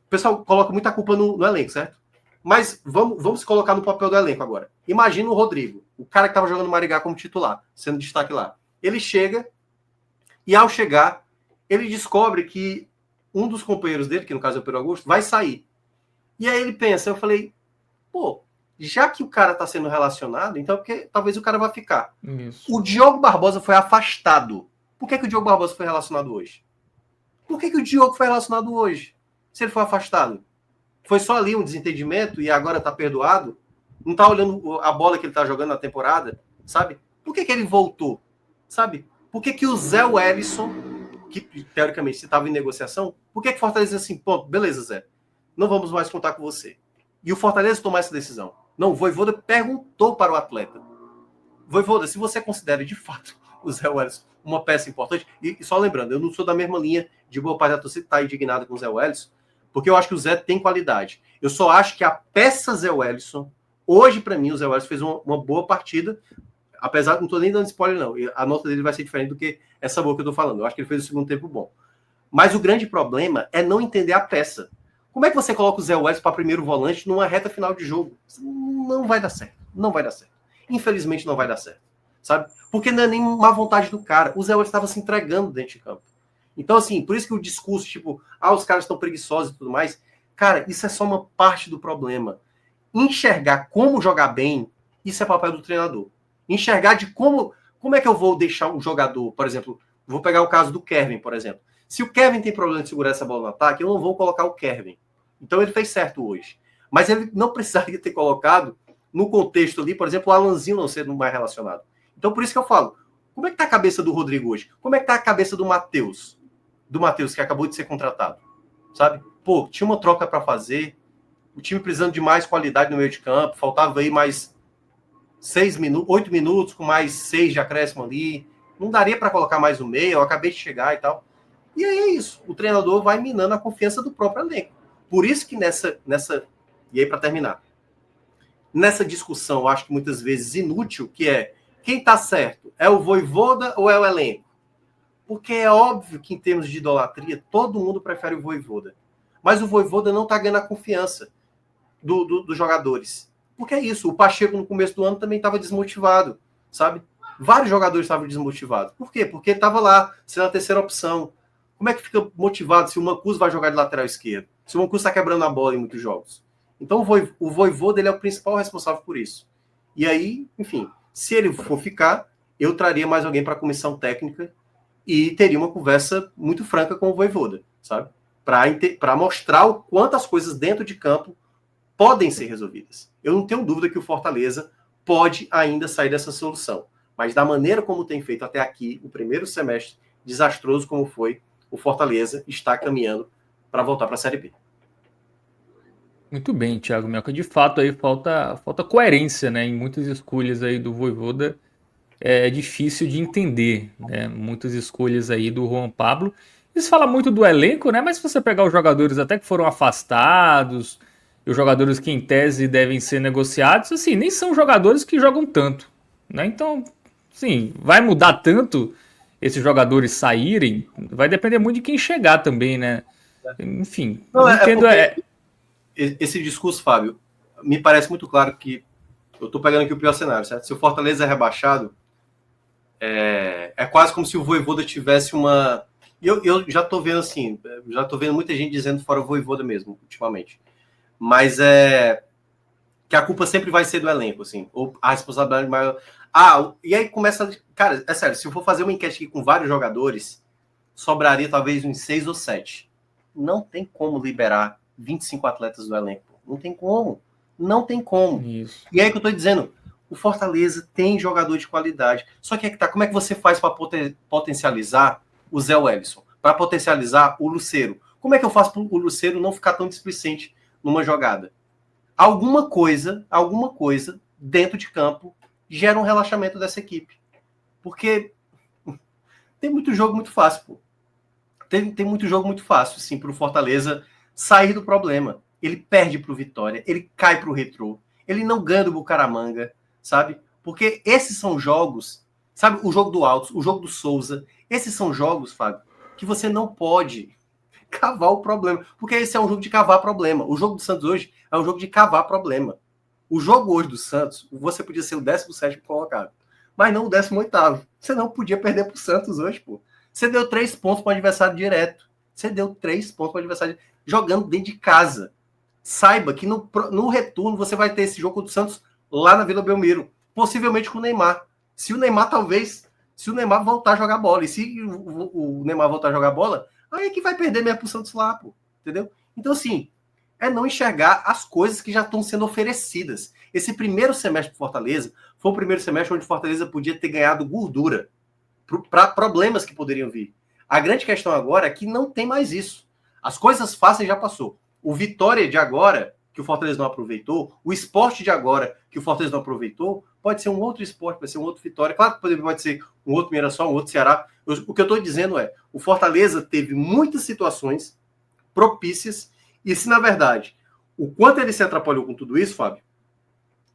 O pessoal coloca muita culpa no elenco, certo? Mas vamos se colocar no papel do elenco agora. Imagina o Rodrigo, o cara que estava jogando no Maringá como titular, sendo destaque lá. Ele chega e, ao chegar, ele descobre que um dos companheiros dele, que no caso é o Pedro Augusto, vai sair. E aí ele pensa, eu falei, pô, já que o cara tá sendo relacionado, então porque talvez o cara vai ficar. Isso. O Diogo Barbosa foi afastado. Por que o Diogo Barbosa foi relacionado hoje? Por que o Diogo foi relacionado hoje? Se ele foi afastado? Foi só ali um desentendimento e agora tá perdoado? Não tá olhando a bola que ele tá jogando na temporada? Sabe? Por que ele voltou? Sabe? Por que o Zé Wellison, que teoricamente se estava em negociação, por que Fortaleza assim, pô, beleza, Zé, não vamos mais contar com você? E o Fortaleza tomou essa decisão. Não, o Vojvoda perguntou para o atleta. Vojvoda, se você considera de fato o Zé Wellison uma peça importante, e só lembrando, eu não sou da mesma linha de boa parte da torcida que está indignada com o Zé Wellison, porque eu acho que o Zé tem qualidade. Eu só acho que a peça Zé Wellison, hoje para mim o Zé Wellison fez uma boa partida, apesar de não estou nem dando spoiler não, a nota dele vai ser diferente do que essa boa que eu estou falando. Eu acho que ele fez o segundo tempo bom. Mas o grande problema é não entender a peça. Como é que você coloca o Zé Wellison para primeiro volante numa reta final de jogo? Não vai dar certo. Não vai dar certo. Infelizmente não vai dar certo. Sabe? Porque não é nem má vontade do cara. O Zé Wellison estava se entregando dentro de campo. Então, assim, por isso que o discurso, tipo, os caras estão preguiçosos e tudo mais, cara, isso é só uma parte do problema. Enxergar como jogar bem, isso é papel do treinador. Enxergar de como é que eu vou deixar um jogador, por exemplo, vou pegar o caso do Kevin, por exemplo. Se o Kevin tem problema de segurar essa bola no ataque, eu não vou colocar o Kevin. Então ele fez certo hoje. Mas ele não precisaria ter colocado no contexto ali, por exemplo, o Alanzinho não sendo mais relacionado. Então por isso que eu falo, como é que tá a cabeça do Rodrigo hoje? Como é que tá a cabeça do Matheus? Do Matheus, que acabou de ser contratado. Sabe? Pô, tinha uma troca para fazer, o time precisando de mais qualidade no meio de campo, faltava aí mais 8 minutos, com mais 6 de acréscimo ali. Não daria para colocar mais no meio, eu acabei de chegar e tal. E aí é isso, o treinador vai minando a confiança do próprio elenco. Por isso que nessa e aí para terminar, nessa discussão, eu acho que muitas vezes inútil, que é quem tá certo, é o Vojvoda ou é o elenco? Porque é óbvio que em termos de idolatria, todo mundo prefere o Vojvoda. Mas o Vojvoda não tá ganhando a confiança dos jogadores. Porque é isso, o Pacheco no começo do ano também estava desmotivado, sabe? Vários jogadores estavam desmotivados. Por quê? Porque ele estava lá, sendo a terceira opção. Como é que fica motivado se o Mancuso vai jogar de lateral esquerdo? Se o Mancuso está quebrando a bola em muitos jogos. Então o Vojvoda ele é o principal responsável por isso. E aí, enfim, se ele for ficar, eu traria mais alguém para a comissão técnica e teria uma conversa muito franca com o Vojvoda, sabe? Para mostrar o quanto as coisas dentro de campo podem ser resolvidas. Eu não tenho dúvida que o Fortaleza pode ainda sair dessa solução. Mas da maneira como tem feito até aqui, o primeiro semestre desastroso como foi, o Fortaleza está caminhando para voltar para a Série B. Muito bem, Thiago Mioca. De fato, aí falta coerência, né? Em muitas escolhas aí do Vojvoda é difícil de entender, né? Muitas escolhas aí do Juan Pablo. Isso fala muito do elenco, né? Mas se você pegar os jogadores até que foram afastados, e os jogadores que em tese devem ser negociados, assim, nem são jogadores que jogam tanto, né? Então, sim, vai mudar tanto esses jogadores saírem, vai depender muito de quem chegar também, né? Enfim, não, eu entendo. Esse discurso, Fábio, me parece muito claro que eu estou pegando aqui o pior cenário, certo? Se o Fortaleza é rebaixado, é quase como se o Vojvoda tivesse uma... Eu já estou vendo assim, já estou vendo muita gente dizendo fora o Vojvoda mesmo, ultimamente. Mas que a culpa sempre vai ser do elenco, assim, ou a responsabilidade maior... e aí começa... Cara, é sério, se eu for fazer uma enquete aqui com vários jogadores, sobraria talvez uns 6 ou 7. Não tem como liberar 25 atletas do elenco. Não tem como. Não tem como. Isso. E aí que eu tô dizendo, o Fortaleza tem jogador de qualidade. Só que como é que você faz para potencializar o Zé Wellison? Para potencializar o Lucero? Como é que eu faço para o Lucero não ficar tão displicente numa jogada? Alguma coisa dentro de campo gera um relaxamento dessa equipe. Porque tem muito jogo muito fácil, pô. Tem muito jogo muito fácil, sim, para o Fortaleza sair do problema. Ele perde para o Vitória, ele cai para o Retrô, ele não ganha do Bucaramanga, sabe? Porque esses são jogos, sabe? O jogo do Altos, o jogo do Souza, esses são jogos, Fábio, que você não pode cavar o problema. Porque esse é um jogo de cavar problema. O jogo do Santos hoje é um jogo de cavar problema. O jogo hoje do Santos, você podia ser o 17º colocado, mas não o 18º. Você não podia perder para o Santos hoje, pô. Você deu 3 pontos para o adversário direto. Você deu 3 pontos para o adversário jogando dentro de casa. saiba que no retorno você vai ter esse jogo contra o Santos lá na Vila Belmiro, possivelmente com o Neymar. Se o Neymar voltar a jogar bola, e se o Neymar voltar a jogar bola, aí é que vai perder mesmo pro Santos lá, pô, entendeu? Então, assim, é não enxergar as coisas que já estão sendo oferecidas. Esse primeiro semestre do Fortaleza foi o primeiro semestre onde o Fortaleza podia ter ganhado gordura para problemas que poderiam vir. A grande questão agora é que não tem mais isso. As coisas fáceis já passou. O Vitória de agora, que o Fortaleza não aproveitou, o Sport de agora, que o Fortaleza não aproveitou, pode ser um outro Sport, pode ser um outro Vitória. Claro que pode ser um outro Mirassol, um outro Ceará. O que eu estou dizendo é, o Fortaleza teve muitas situações propícias, e se, na verdade, o quanto ele se atrapalhou com tudo isso, Fábio,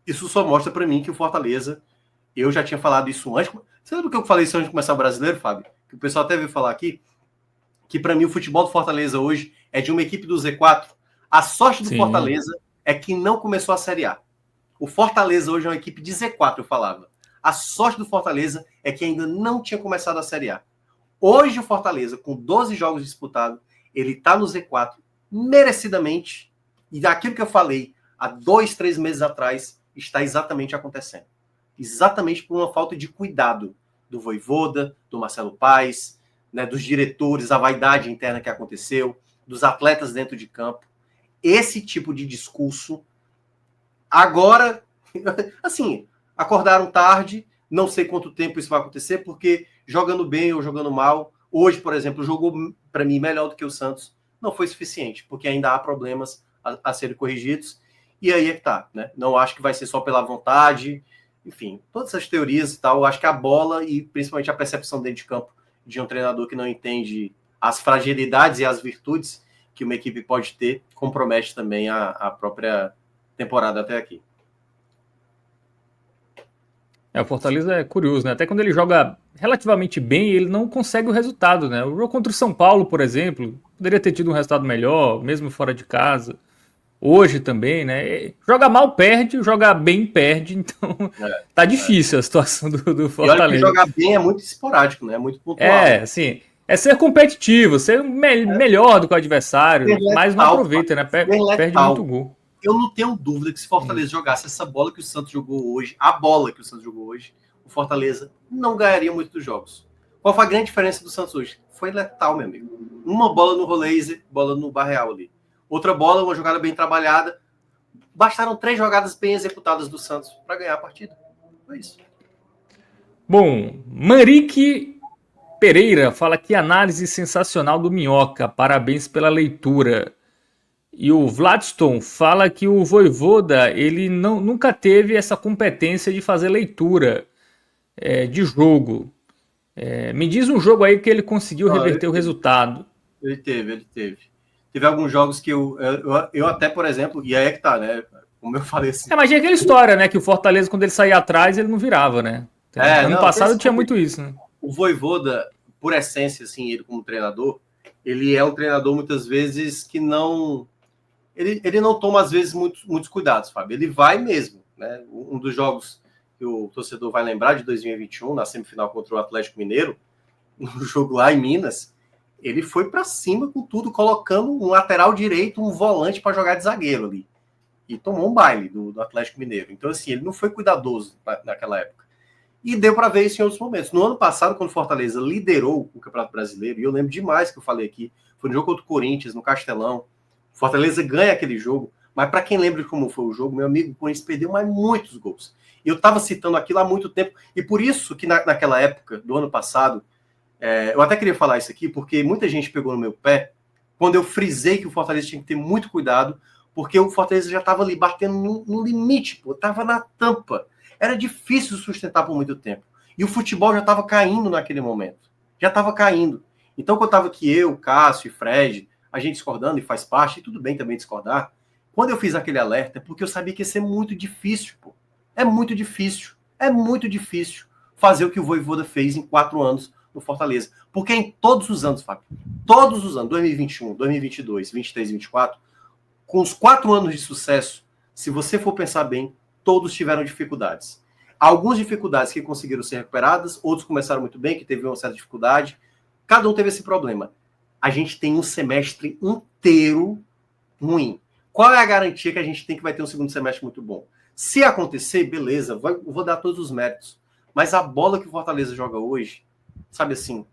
isso só mostra para mim que o Fortaleza, eu já tinha falado isso antes. Você lembra que eu falei isso antes de começar o Brasileiro, Fábio? Que o pessoal até veio falar aqui, que para mim o futebol do Fortaleza hoje é de uma equipe do Z4. A sorte do Fortaleza é que não começou a Série A. O Fortaleza hoje é uma equipe de Z4, eu falava. A sorte do Fortaleza é que ainda não tinha começado a Série A. Hoje o Fortaleza, com 12 jogos disputados, ele está no Z4 merecidamente, e daquilo que eu falei há 2, 3 meses atrás, está exatamente acontecendo. Exatamente por uma falta de cuidado do Vojvoda, do Marcelo Paes, né, dos diretores, a vaidade interna que aconteceu, dos atletas dentro de campo. Esse tipo de discurso, agora, assim, acordaram tarde, não sei quanto tempo isso vai acontecer, porque jogando bem ou jogando mal, hoje, por exemplo, jogou para mim melhor do que o Santos, não foi suficiente, porque ainda há problemas a serem corrigidos, e aí é que tá, né? Não acho que vai ser só pela vontade, enfim, todas essas teorias e tal, acho que a bola e principalmente a percepção dentro de campo de um treinador que não entende as fragilidades e as virtudes que uma equipe pode ter, compromete também a própria temporada até aqui. O Fortaleza é curioso, né? Até quando ele joga relativamente bem, ele não consegue o resultado, né? O jogo contra o São Paulo, por exemplo, poderia ter tido um resultado melhor, mesmo fora de casa. Hoje também, né? Joga mal, perde, joga bem, perde. Então, tá difícil a situação do Fortaleza. E olha que jogar bem é muito esporádico, né? É muito pontual. Assim, é ser competitivo, ser melhor do que o adversário, mas não aproveita, né? Perde muito gol. Eu não tenho dúvida que se Fortaleza jogasse essa bola que o Santos jogou hoje, a bola que o Santos jogou hoje, o Fortaleza não ganharia muito dos jogos. Qual foi a grande diferença do Santos hoje? Foi letal, meu amigo. Uma bola no Roleiser, bola no Barreal ali. Outra bola, uma jogada bem trabalhada. Bastaram 3 jogadas bem executadas do Santos para ganhar a partida. Foi isso. Bom, Marique Pereira fala que análise sensacional do Minhoca. Parabéns pela leitura. E o Vladstone fala que o Vojvoda, ele nunca teve essa competência de fazer leitura de jogo. Me diz um jogo aí que ele conseguiu reverter o resultado. Ele teve. Teve alguns jogos que eu até, por exemplo, e aí é que tá, né? Como eu falei assim. Mas tinha aquela história, né? Que o Fortaleza, quando ele saía atrás, ele não virava, né? Ano passado tinha muito isso, né? O Vojvoda, por essência, assim, ele como treinador, ele é um treinador muitas vezes que não... Ele não toma, às vezes, muitos cuidados, Fábio. Ele vai mesmo, né? Um dos jogos que o torcedor vai lembrar de 2021, na semifinal contra o Atlético Mineiro, no jogo lá em Minas, ele foi para cima com tudo, colocando um lateral direito, um volante para jogar de zagueiro ali. E tomou um baile do Atlético Mineiro. Então, assim, ele não foi cuidadoso naquela época. E deu para ver isso em outros momentos. No ano passado, quando o Fortaleza liderou o Campeonato Brasileiro, e eu lembro demais que eu falei aqui, foi no jogo contra o Corinthians, no Castelão, Fortaleza ganha aquele jogo, mas para quem lembra de como foi o jogo, meu amigo, o Corinthians perdeu mais muitos gols. E eu estava citando aquilo há muito tempo, e por isso que naquela época, do ano passado, eu até queria falar isso aqui, porque muita gente pegou no meu pé, quando eu frisei que o Fortaleza tinha que ter muito cuidado, porque o Fortaleza já estava ali batendo no limite, estava na tampa. Era difícil sustentar por muito tempo. E o futebol já estava caindo naquele momento. Já estava caindo. Então, quando estava aqui eu, Cássio e Fred, a gente discordando, e faz parte, e tudo bem também discordar, quando eu fiz aquele alerta, é porque eu sabia que ia ser muito difícil, pô. É muito difícil fazer o que o Vojvoda fez em 4 anos no Fortaleza. Porque em todos os anos, Fábio, todos os anos, 2021, 2022, 23, 24, com os 4 anos de sucesso, se você for pensar bem, todos tiveram dificuldades. Algumas dificuldades que conseguiram ser recuperadas, outros começaram muito bem, que teve uma certa dificuldade. Cada um teve esse problema. A gente tem um semestre inteiro ruim. qual é a garantia que a gente tem que vai ter um segundo semestre muito bom? Se acontecer, beleza, vou dar todos os méritos. Mas a bola que o Fortaleza joga hoje, sabe assim,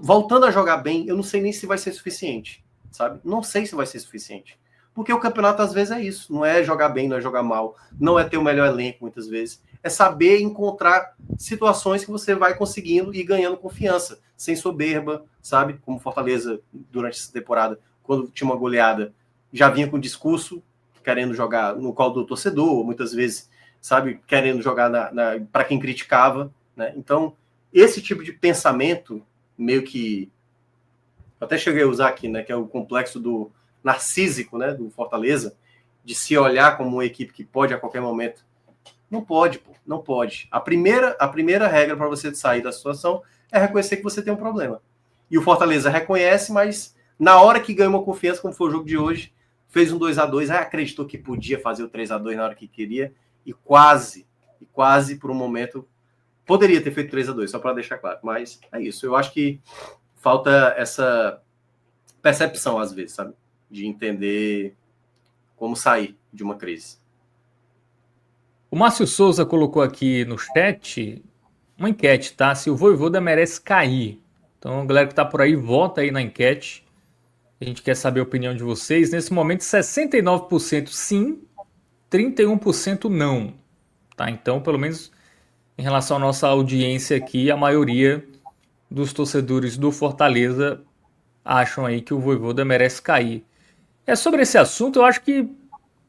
voltando a jogar bem, eu não sei nem se vai ser suficiente, sabe? Não sei se vai ser suficiente. Porque o campeonato, às vezes, é isso. Não é jogar bem, não é jogar mal. Não é ter o melhor elenco, muitas vezes. É saber encontrar situações que você vai conseguindo e ganhando confiança. Sem soberba, sabe? Como Fortaleza, durante essa temporada, quando tinha uma goleada, já vinha com discurso, querendo jogar no colo do torcedor, muitas vezes, sabe? Querendo jogar para quem criticava, né? Então, esse tipo de pensamento, meio que... Eu até cheguei a usar aqui, né? Que é o complexo do narcísico, né, do Fortaleza, de se olhar como uma equipe que pode a qualquer momento. Não pode, pô, não pode. A primeira regra para você sair da situação é reconhecer que você tem um problema. E o Fortaleza reconhece, mas na hora que ganha uma confiança, como foi o jogo de hoje, fez um 2-2, acreditou que podia fazer o 3-2 na hora que queria, e quase, por um momento, poderia ter feito 3-2, só para deixar claro. Mas é isso. Eu acho que falta essa percepção, às vezes, sabe? De entender como sair de uma crise. O Márcio Souza colocou aqui no chat uma enquete, tá? Se o Vojvoda merece cair. Então, a galera que tá por aí, vota aí na enquete. A gente quer saber a opinião de vocês. Nesse momento, 69% sim, 31% não. Tá? Então, pelo menos em relação à nossa audiência aqui, a maioria dos torcedores do Fortaleza acham aí que o Vojvoda merece cair. Sobre esse assunto, eu acho que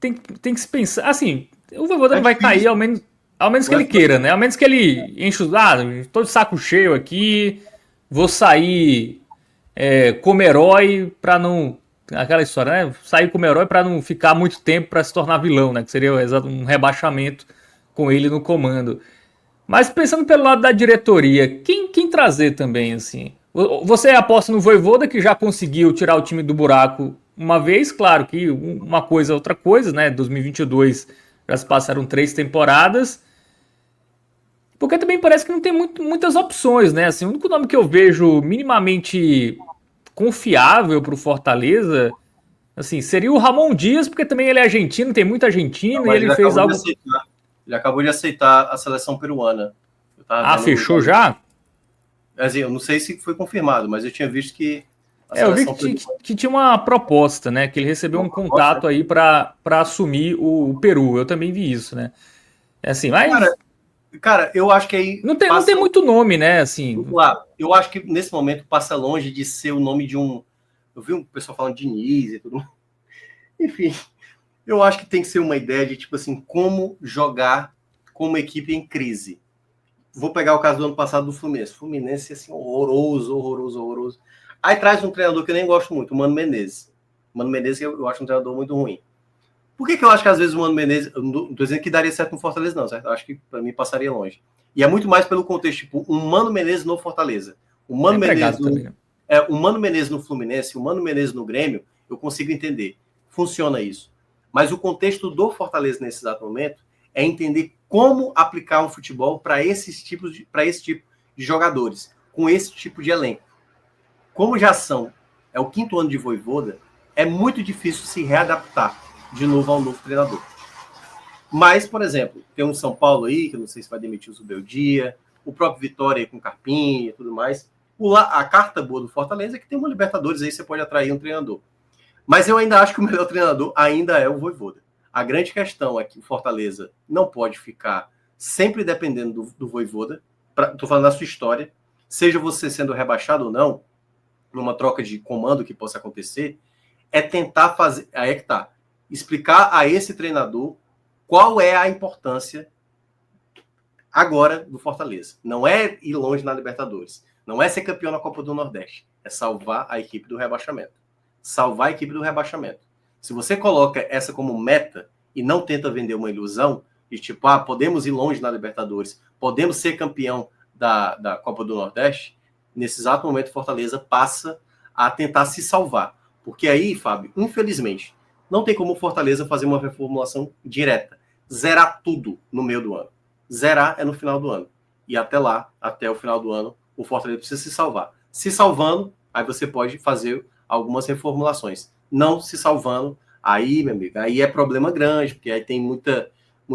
tem que se pensar. Assim, o Vojvoda não vai cair, ao menos que ele queira, né? Ao menos que ele enche os. Tô de saco cheio aqui, vou sair como herói pra não. Aquela história, né? Sair como herói pra não ficar muito tempo pra se tornar vilão, né? Que seria um rebaixamento com ele no comando. Mas pensando pelo lado da diretoria, quem trazer também, assim? Você aposta no Vojvoda, que já conseguiu tirar o time do buraco uma vez, claro que uma coisa é outra coisa, né? 2022 já se passaram 3 temporadas. Porque também parece que não tem muitas opções, né? Assim, o único nome que eu vejo minimamente confiável para o Fortaleza, assim, seria o Ramon Dias, porque também ele é argentino, tem muito argentino, e ele fez algo... Ele acabou de aceitar a seleção peruana. Fechou já? Assim, eu não sei se foi confirmado, mas eu tinha visto que eu vi que tinha uma proposta, né? Que ele recebeu um contato aí para assumir o Peru. Eu também vi isso, né? Assim, mas... Cara, eu acho que aí... Não tem muito nome, né? Assim... Claro, eu acho que nesse momento passa longe de ser o nome de um... Eu vi um pessoal falando de Diniz e tudo. Enfim, eu acho que tem que ser uma ideia de, tipo assim, como jogar como equipe em crise. Vou pegar o caso do ano passado do Fluminense. Fluminense, assim, horroroso. Aí traz um treinador que eu nem gosto muito, o Mano Menezes. O Mano Menezes eu acho um treinador muito ruim. Por que eu acho que às vezes o Mano Menezes... Eu não tô dizendo que daria certo no Fortaleza, não, certo? Eu acho que para mim passaria longe. E é muito mais pelo contexto, tipo, um Mano Menezes no Fortaleza. O Mano Menezes o Mano Menezes no Fluminense, o Mano Menezes no Grêmio, eu consigo entender. Funciona isso. Mas o contexto do Fortaleza nesse exato momento é entender como aplicar um futebol para esse tipo de jogadores, com esse tipo de elenco. Como já é o 5º ano de Vojvoda, é muito difícil se readaptar de novo ao novo treinador. Mas, por exemplo, tem um São Paulo aí, que eu não sei se vai demitir o Zubeldia, o próprio Vitória aí com Carpinha e tudo mais. A carta boa do Fortaleza é que tem uma Libertadores aí, você pode atrair um treinador. Mas eu ainda acho que o melhor treinador ainda é o Vojvoda. A grande questão é que o Fortaleza não pode ficar sempre dependendo do Vojvoda. Estou falando da sua história. Seja você sendo rebaixado ou não, numa troca de comando que possa acontecer, é tentar fazer... Aí é que tá. Explicar a esse treinador qual é a importância agora do Fortaleza. Não é ir longe na Libertadores. Não é ser campeão na Copa do Nordeste. É salvar a equipe do rebaixamento. Salvar a equipe do rebaixamento. Se você coloca essa como meta e não tenta vender uma ilusão de tipo, podemos ir longe na Libertadores, podemos ser campeão da Copa do Nordeste, nesse exato momento Fortaleza passa a tentar se salvar. Porque aí, Fábio, infelizmente, não tem como Fortaleza fazer uma reformulação direta. Zerar tudo no meio do ano. Zerar é no final do ano. E até lá, até o final do ano, o Fortaleza precisa se salvar. Se salvando, aí você pode fazer algumas reformulações. não se salvando, aí, meu amigo, aí é problema grande, porque aí tem muito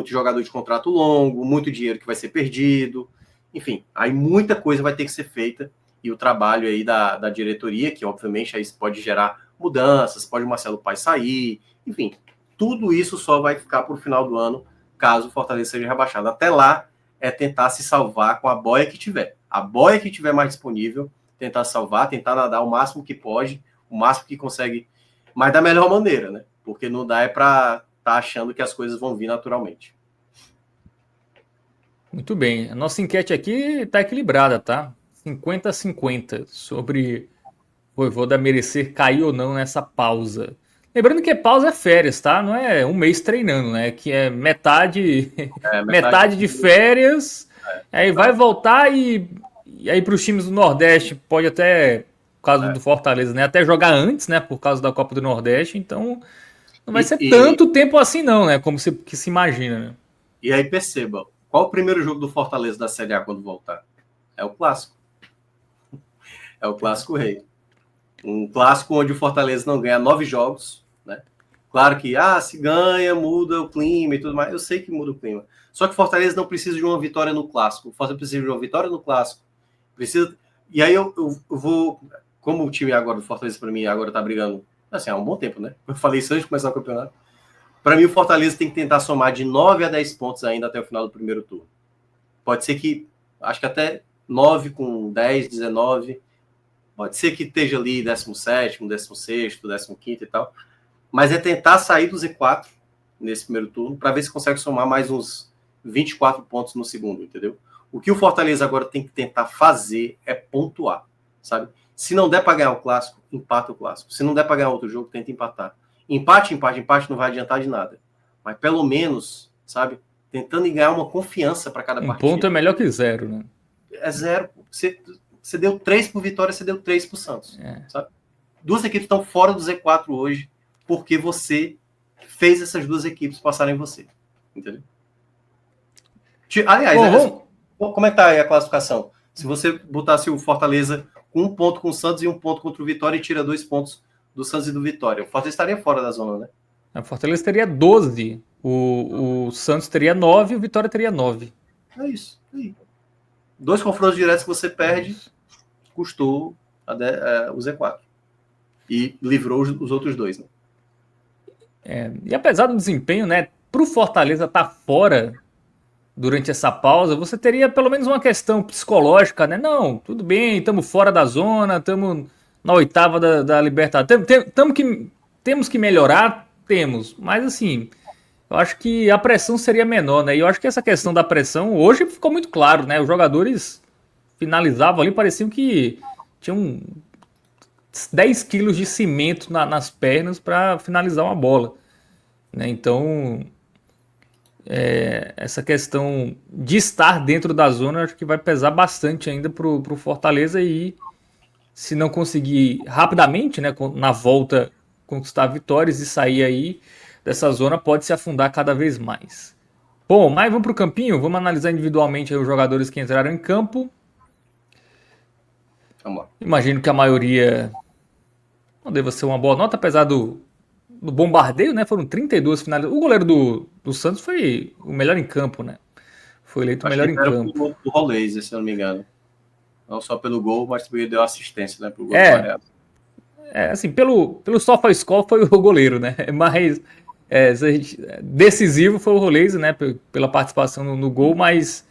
jogador de contrato longo, muito dinheiro que vai ser perdido, enfim, aí muita coisa vai ter que ser feita, e o trabalho aí da diretoria, que obviamente aí pode gerar mudanças, pode o Marcelo Paes sair, enfim, tudo isso só vai ficar para o final do ano, caso o Fortaleza seja rebaixado. Até lá, é tentar se salvar com a boia que tiver. A boia que tiver mais disponível, tentar salvar, tentar nadar o máximo que pode, o máximo que consegue, mas da melhor maneira, né? Porque não dá para estar achando que as coisas vão vir naturalmente. Muito bem. A nossa enquete aqui está equilibrada, tá? 50-50 sobre o Vojvoda merecer cair ou não nessa pausa. Lembrando que pausa é férias, tá? Não é um mês treinando, né? Que é metade, metade de férias, aí vai voltar e aí para os times do Nordeste pode até, por causa do Fortaleza, né? Até jogar antes, né? Por causa da Copa do Nordeste, então não vai ser tanto tempo assim não, né? Como que se imagina, né? E aí perceba, qual o primeiro jogo do Fortaleza da Série A quando voltar? É o Clássico. É o Clássico Rei. Um clássico onde o Fortaleza não ganha 9 jogos, né? Claro que, se ganha, muda o clima e tudo mais. Eu sei que muda o clima. Só que o Fortaleza não precisa de uma vitória no Clássico. O Fortaleza precisa de uma vitória no Clássico. Precisa... E aí eu vou... Como o time agora do Fortaleza, para mim, agora tá brigando, assim, há um bom tempo, né? Eu falei isso antes de começar o campeonato. Para mim, o Fortaleza tem que tentar somar de 9 a 10 pontos ainda até o final do primeiro turno. Pode ser que, acho que até 9 com 10, 19... Pode ser que esteja ali 17º, 16º, 15º e tal. Mas é tentar sair do Z4 nesse primeiro turno para ver se consegue somar mais uns 24 pontos no segundo, entendeu? O que o Fortaleza agora tem que tentar fazer é pontuar, sabe? Se não der para ganhar o Clássico, empata o Clássico. Se não der para ganhar outro jogo, tenta empatar. Empate não vai adiantar de nada. Mas pelo menos, sabe? Tentando ganhar uma confiança para cada partida. Um ponto é melhor que 0, né? É 0. Você deu 3 por Vitória, você deu 3 pro Santos. Sabe? Duas equipes estão fora do Z4 hoje porque você fez essas duas equipes passarem você. Entendeu? Aliás, como é que tá aí a classificação? Se você botasse o Fortaleza com 1 ponto com o Santos e 1 ponto contra o Vitória e tira 2 pontos do Santos e do Vitória, o Fortaleza estaria fora da zona, né? A Fortaleza teria 12, o Santos teria 9 e o Vitória teria 9. É isso. 2 confrontos diretos que você perde, custou o Z4. E livrou os outros 2, né? E apesar do desempenho, né, pro Fortaleza estar fora durante essa pausa, você teria pelo menos uma questão psicológica, né? Não, tudo bem, estamos fora da zona, estamos na oitava da Libertadores. Temos que melhorar, mas assim, eu acho que a pressão seria menor, né? E eu acho que essa questão da pressão hoje ficou muito claro, né? Os jogadores finalizavam ali, pareciam que tinham 10 quilos de cimento nas pernas para finalizar uma bola, né? Então, essa questão de estar dentro da zona, acho que vai pesar bastante ainda pro Fortaleza, e se não conseguir rapidamente, né, na volta, conquistar vitórias e sair aí dessa zona, pode se afundar cada vez mais. Bom, mas vamos pro campinho, vamos analisar individualmente aí os jogadores que entraram em campo. Vamos lá. Imagino que a maioria não deva ser uma boa nota, apesar do bombardeio, né? Foram 32 finalizações. O goleiro do Santos foi o melhor em campo, né? Foi eleito o melhor em campo. O Rolês, se eu não me engano. Não só pelo gol, mas também deu assistência, né? Pro gol do assim, pelo SofaScore foi o goleiro, né? Mas decisivo foi o Rolês, né? Pela participação no gol, mas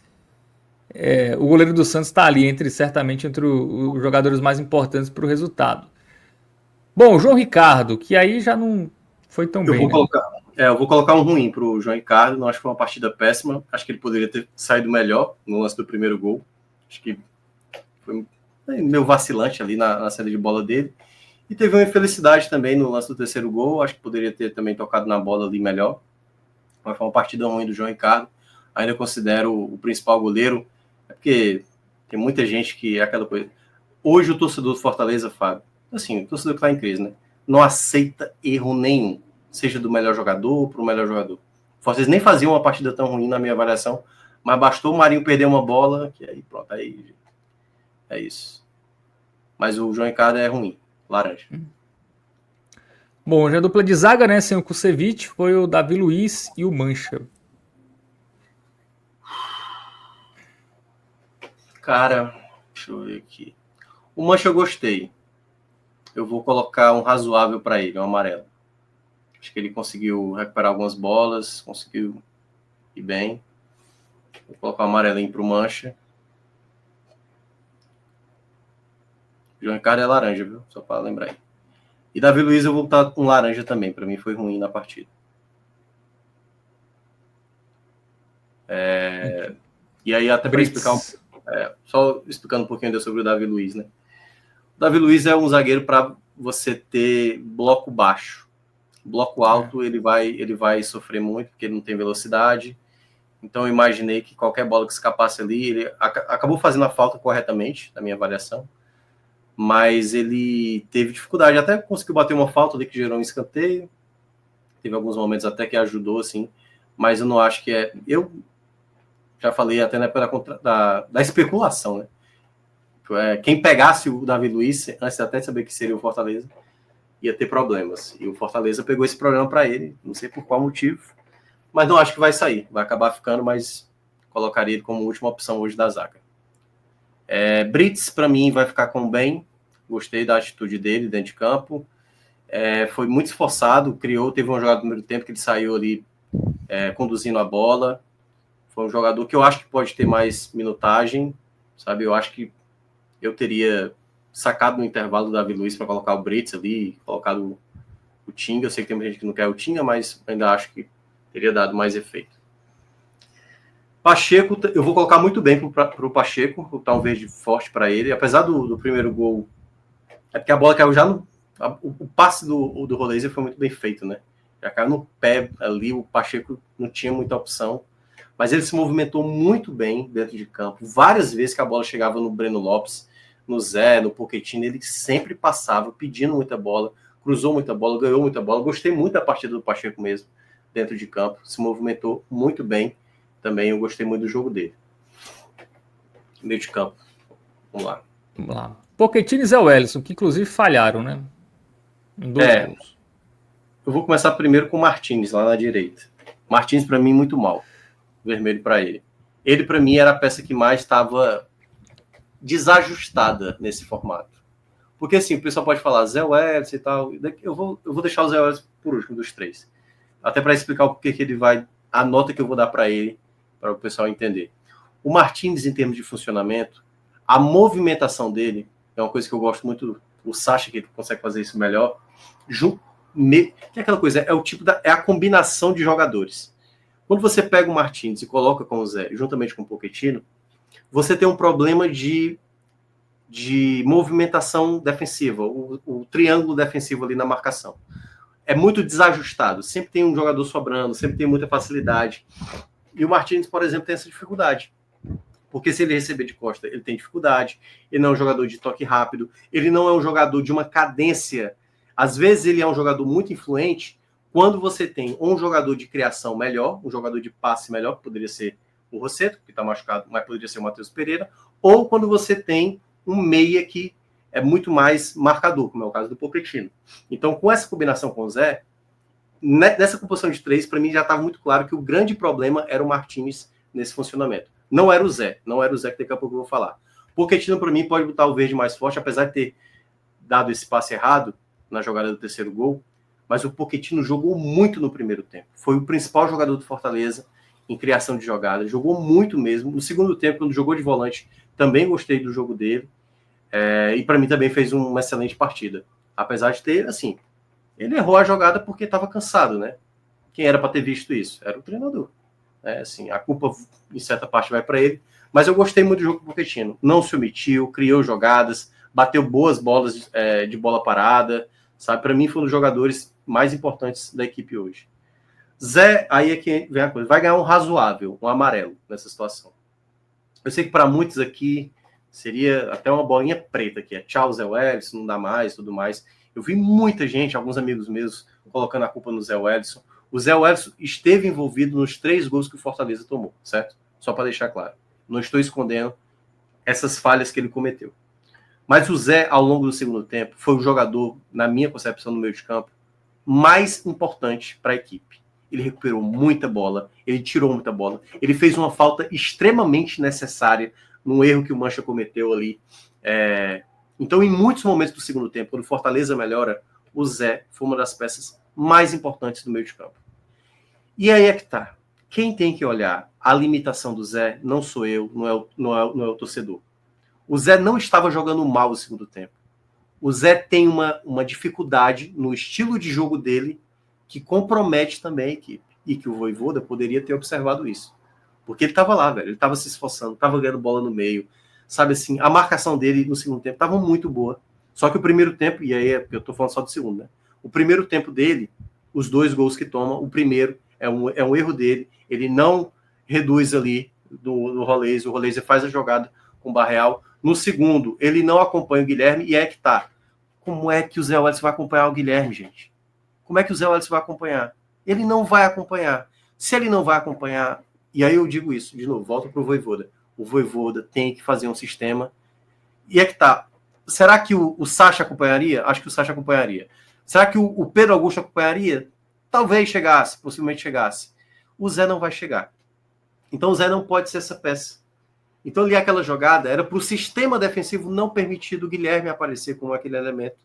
o goleiro do Santos está ali certamente entre os jogadores mais importantes para o resultado. Bom, o João Ricardo, que aí já não foi tão bem. Eu vou colocar um ruim para o João Ricardo. Não acho que foi uma partida péssima. Acho que ele poderia ter saído melhor no lance do primeiro gol. Acho que foi meio vacilante ali na saída de bola dele. E teve uma infelicidade também no lance do terceiro gol. Acho que poderia ter também tocado na bola ali melhor. Mas foi uma partida ruim do João Ricardo. Ainda considero o principal goleiro. É porque tem muita gente que é aquela coisa. Hoje o torcedor do Fortaleza, Fábio, assim, o torcedor que está em crise, né? Não aceita erro nenhum. Seja do melhor jogador para o melhor jogador. O Fortaleza nem fazia uma partida tão ruim na minha avaliação. Mas bastou o Marinho perder uma bola. Que aí pronto, aí é isso. Mas o João Ricardo é ruim. Laranja. Bom, já a dupla de zaga, né, sem o Kusevich, foi o Davi Luiz e o Mancha. Cara, deixa eu ver aqui. O Mancha eu gostei. Eu vou colocar um razoável para ele, um amarelo. Acho que ele conseguiu recuperar algumas bolas, conseguiu ir bem. Vou colocar um amarelinho para o Mancha. João Ricardo é laranja, viu? Só para lembrar aí. E Davi Luiz eu vou botar com laranja também. Para mim foi ruim na partida. E aí até para explicar, só explicando um pouquinho sobre o Davi Luiz, né? O Davi Luiz é um zagueiro para você ter bloco baixo. Bloco alto ele vai sofrer muito porque ele não tem velocidade. Então eu imaginei que qualquer bola que escapasse ali, ele acabou fazendo a falta corretamente, na minha avaliação, mas ele teve dificuldade, até conseguiu bater uma falta ali que gerou um escanteio, teve alguns momentos até que ajudou, assim, mas eu não acho que é... Eu já falei até na época da especulação, né? Quem pegasse o Davi Luiz, antes até de saber que seria o Fortaleza, ia ter problemas. E o Fortaleza pegou esse problema para ele, não sei por qual motivo, mas não acho que vai sair. Vai acabar ficando, mas colocaria ele como última opção hoje da zaga. Brits, para mim, vai ficar com o bem. Gostei da atitude dele dentro de campo. Foi muito esforçado, teve uma jogada no primeiro tempo que ele saiu ali conduzindo a bola. Foi um jogador que eu acho que pode ter mais minutagem, sabe? Eu acho que eu teria sacado no intervalo do Davi Luiz para colocar o Brits ali, colocado o Tinga. Eu sei que tem muita gente que não quer o Tinga, mas ainda acho que teria dado mais efeito. Pacheco, eu vou colocar muito bem para o Pacheco, botar um verde forte para ele. Apesar do primeiro gol, é porque a bola caiu já no... O passe do Roleiser foi muito bem feito, né? Já caiu no pé ali, o Pacheco não tinha muita opção. Mas ele se movimentou muito bem dentro de campo. Várias vezes que a bola chegava no Breno Lopes, no Zé, no Pochettino, ele sempre passava pedindo muita bola, cruzou muita bola, ganhou muita bola. Gostei muito da partida do Pacheco mesmo, dentro de campo. Se movimentou muito bem. Também eu gostei muito do jogo dele. Meio de campo. Vamos lá. Pochettino e Zé Wellison, que inclusive falharam, né? Em 2 gols. Eu vou começar primeiro com o Martins, lá na direita. Martins, para mim, muito mal. Vermelho para ele. Ele, para mim, era a peça que mais estava desajustada nesse formato. Porque, assim, o pessoal pode falar Zé Wellison e tal. Eu vou deixar o Zé Wellison por último dos três. Até para explicar o porquê que ele vai... A nota que eu vou dar para ele, para o pessoal entender. O Martins, em termos de funcionamento, a movimentação dele é uma coisa que eu gosto muito. O Sacha, que consegue fazer isso melhor. Que é aquela coisa, é a combinação de jogadores. Quando você pega o Martins e coloca com o Zé, juntamente com o Pochettino, você tem um problema de movimentação defensiva, o triângulo defensivo ali na marcação. É muito desajustado, sempre tem um jogador sobrando, sempre tem muita facilidade. E o Martins, por exemplo, tem essa dificuldade. Porque se ele receber de costa, ele tem dificuldade, ele não é um jogador de toque rápido, ele não é um jogador de uma cadência. Às vezes ele é um jogador muito influente, quando você tem um jogador de criação melhor, um jogador de passe melhor, que poderia ser o Rosseto, que está machucado, mas poderia ser o Matheus Pereira, ou quando você tem um meia que é muito mais marcador, como é o caso do Pochettino. Então, com essa combinação com o Zé, nessa composição de três, para mim já estava muito claro que o grande problema era o Martins nesse funcionamento. Não era o Zé que daqui a pouco eu vou falar. Pochettino, para mim, pode botar o verde mais forte, apesar de ter dado esse passe errado na jogada do terceiro gol, mas o Pochettino jogou muito no primeiro tempo. Foi o principal jogador do Fortaleza em criação de jogadas, jogou muito mesmo. No segundo tempo, quando jogou de volante, também gostei do jogo dele, e para mim também fez uma excelente partida. Apesar de ter, assim, ele errou a jogada porque estava cansado, né? Quem era para ter visto isso? Era o treinador. Assim, a culpa, em certa parte, vai para ele. Mas eu gostei muito do jogo do Pochettino. Não se omitiu, criou jogadas, bateu boas bolas de bola parada, sabe? Para mim, foi um dos jogadores mais importantes da equipe hoje. Zé, aí é que vem a coisa. Vai ganhar um razoável, um amarelo nessa situação. Eu sei que para muitos aqui seria até uma bolinha preta, que é tchau, Zé Wellison, não dá mais, tudo mais. Eu vi muita gente, alguns amigos meus, colocando a culpa no Zé Wellison. O Zé Wellison esteve envolvido nos 3 gols que o Fortaleza tomou, certo? Só para deixar claro. Não estou escondendo essas falhas que ele cometeu. Mas o Zé, ao longo do segundo tempo, foi o jogador, na minha concepção, no meio de campo, mais importante para a equipe. Ele recuperou muita bola, ele tirou muita bola, ele fez uma falta extremamente necessária num erro que o Mancha cometeu ali. Então, em muitos momentos do segundo tempo, quando o Fortaleza melhora, o Zé foi uma das peças mais importantes do meio de campo. E aí é que tá. Quem tem que olhar a limitação do Zé não sou eu, não é o torcedor. O Zé não estava jogando mal no segundo tempo. O Zé tem uma dificuldade no estilo de jogo dele que compromete também a equipe. E que o Vojvoda poderia ter observado isso. Porque ele estava lá, velho. Ele estava se esforçando, estava ganhando bola no meio. Sabe assim, a marcação dele no segundo tempo estava muito boa. Só que o primeiro tempo, e aí eu estou falando só do segundo, né? O primeiro tempo dele, os 2 gols que toma, o primeiro é um erro dele. Ele não reduz ali no Roleza. O Roleza faz a jogada com o Barreal. No segundo, ele não acompanha o Guilherme. E é que tá. Como é que o Zé Wellison vai acompanhar o Guilherme, gente? Como é que o Zé Wellison vai acompanhar? Ele não vai acompanhar. Se ele não vai acompanhar, e aí eu digo isso, de novo, volta para o Vojvoda. O Vojvoda tem que fazer um sistema. E é que tá. Será que o Sacha acompanharia? Acho que o Sacha acompanharia. Será que o Pedro Augusto acompanharia? Talvez chegasse, possivelmente chegasse. O Zé não vai chegar. Então o Zé não pode ser essa peça. Então ali aquela jogada era para o sistema defensivo não permitir o Guilherme aparecer como aquele elemento,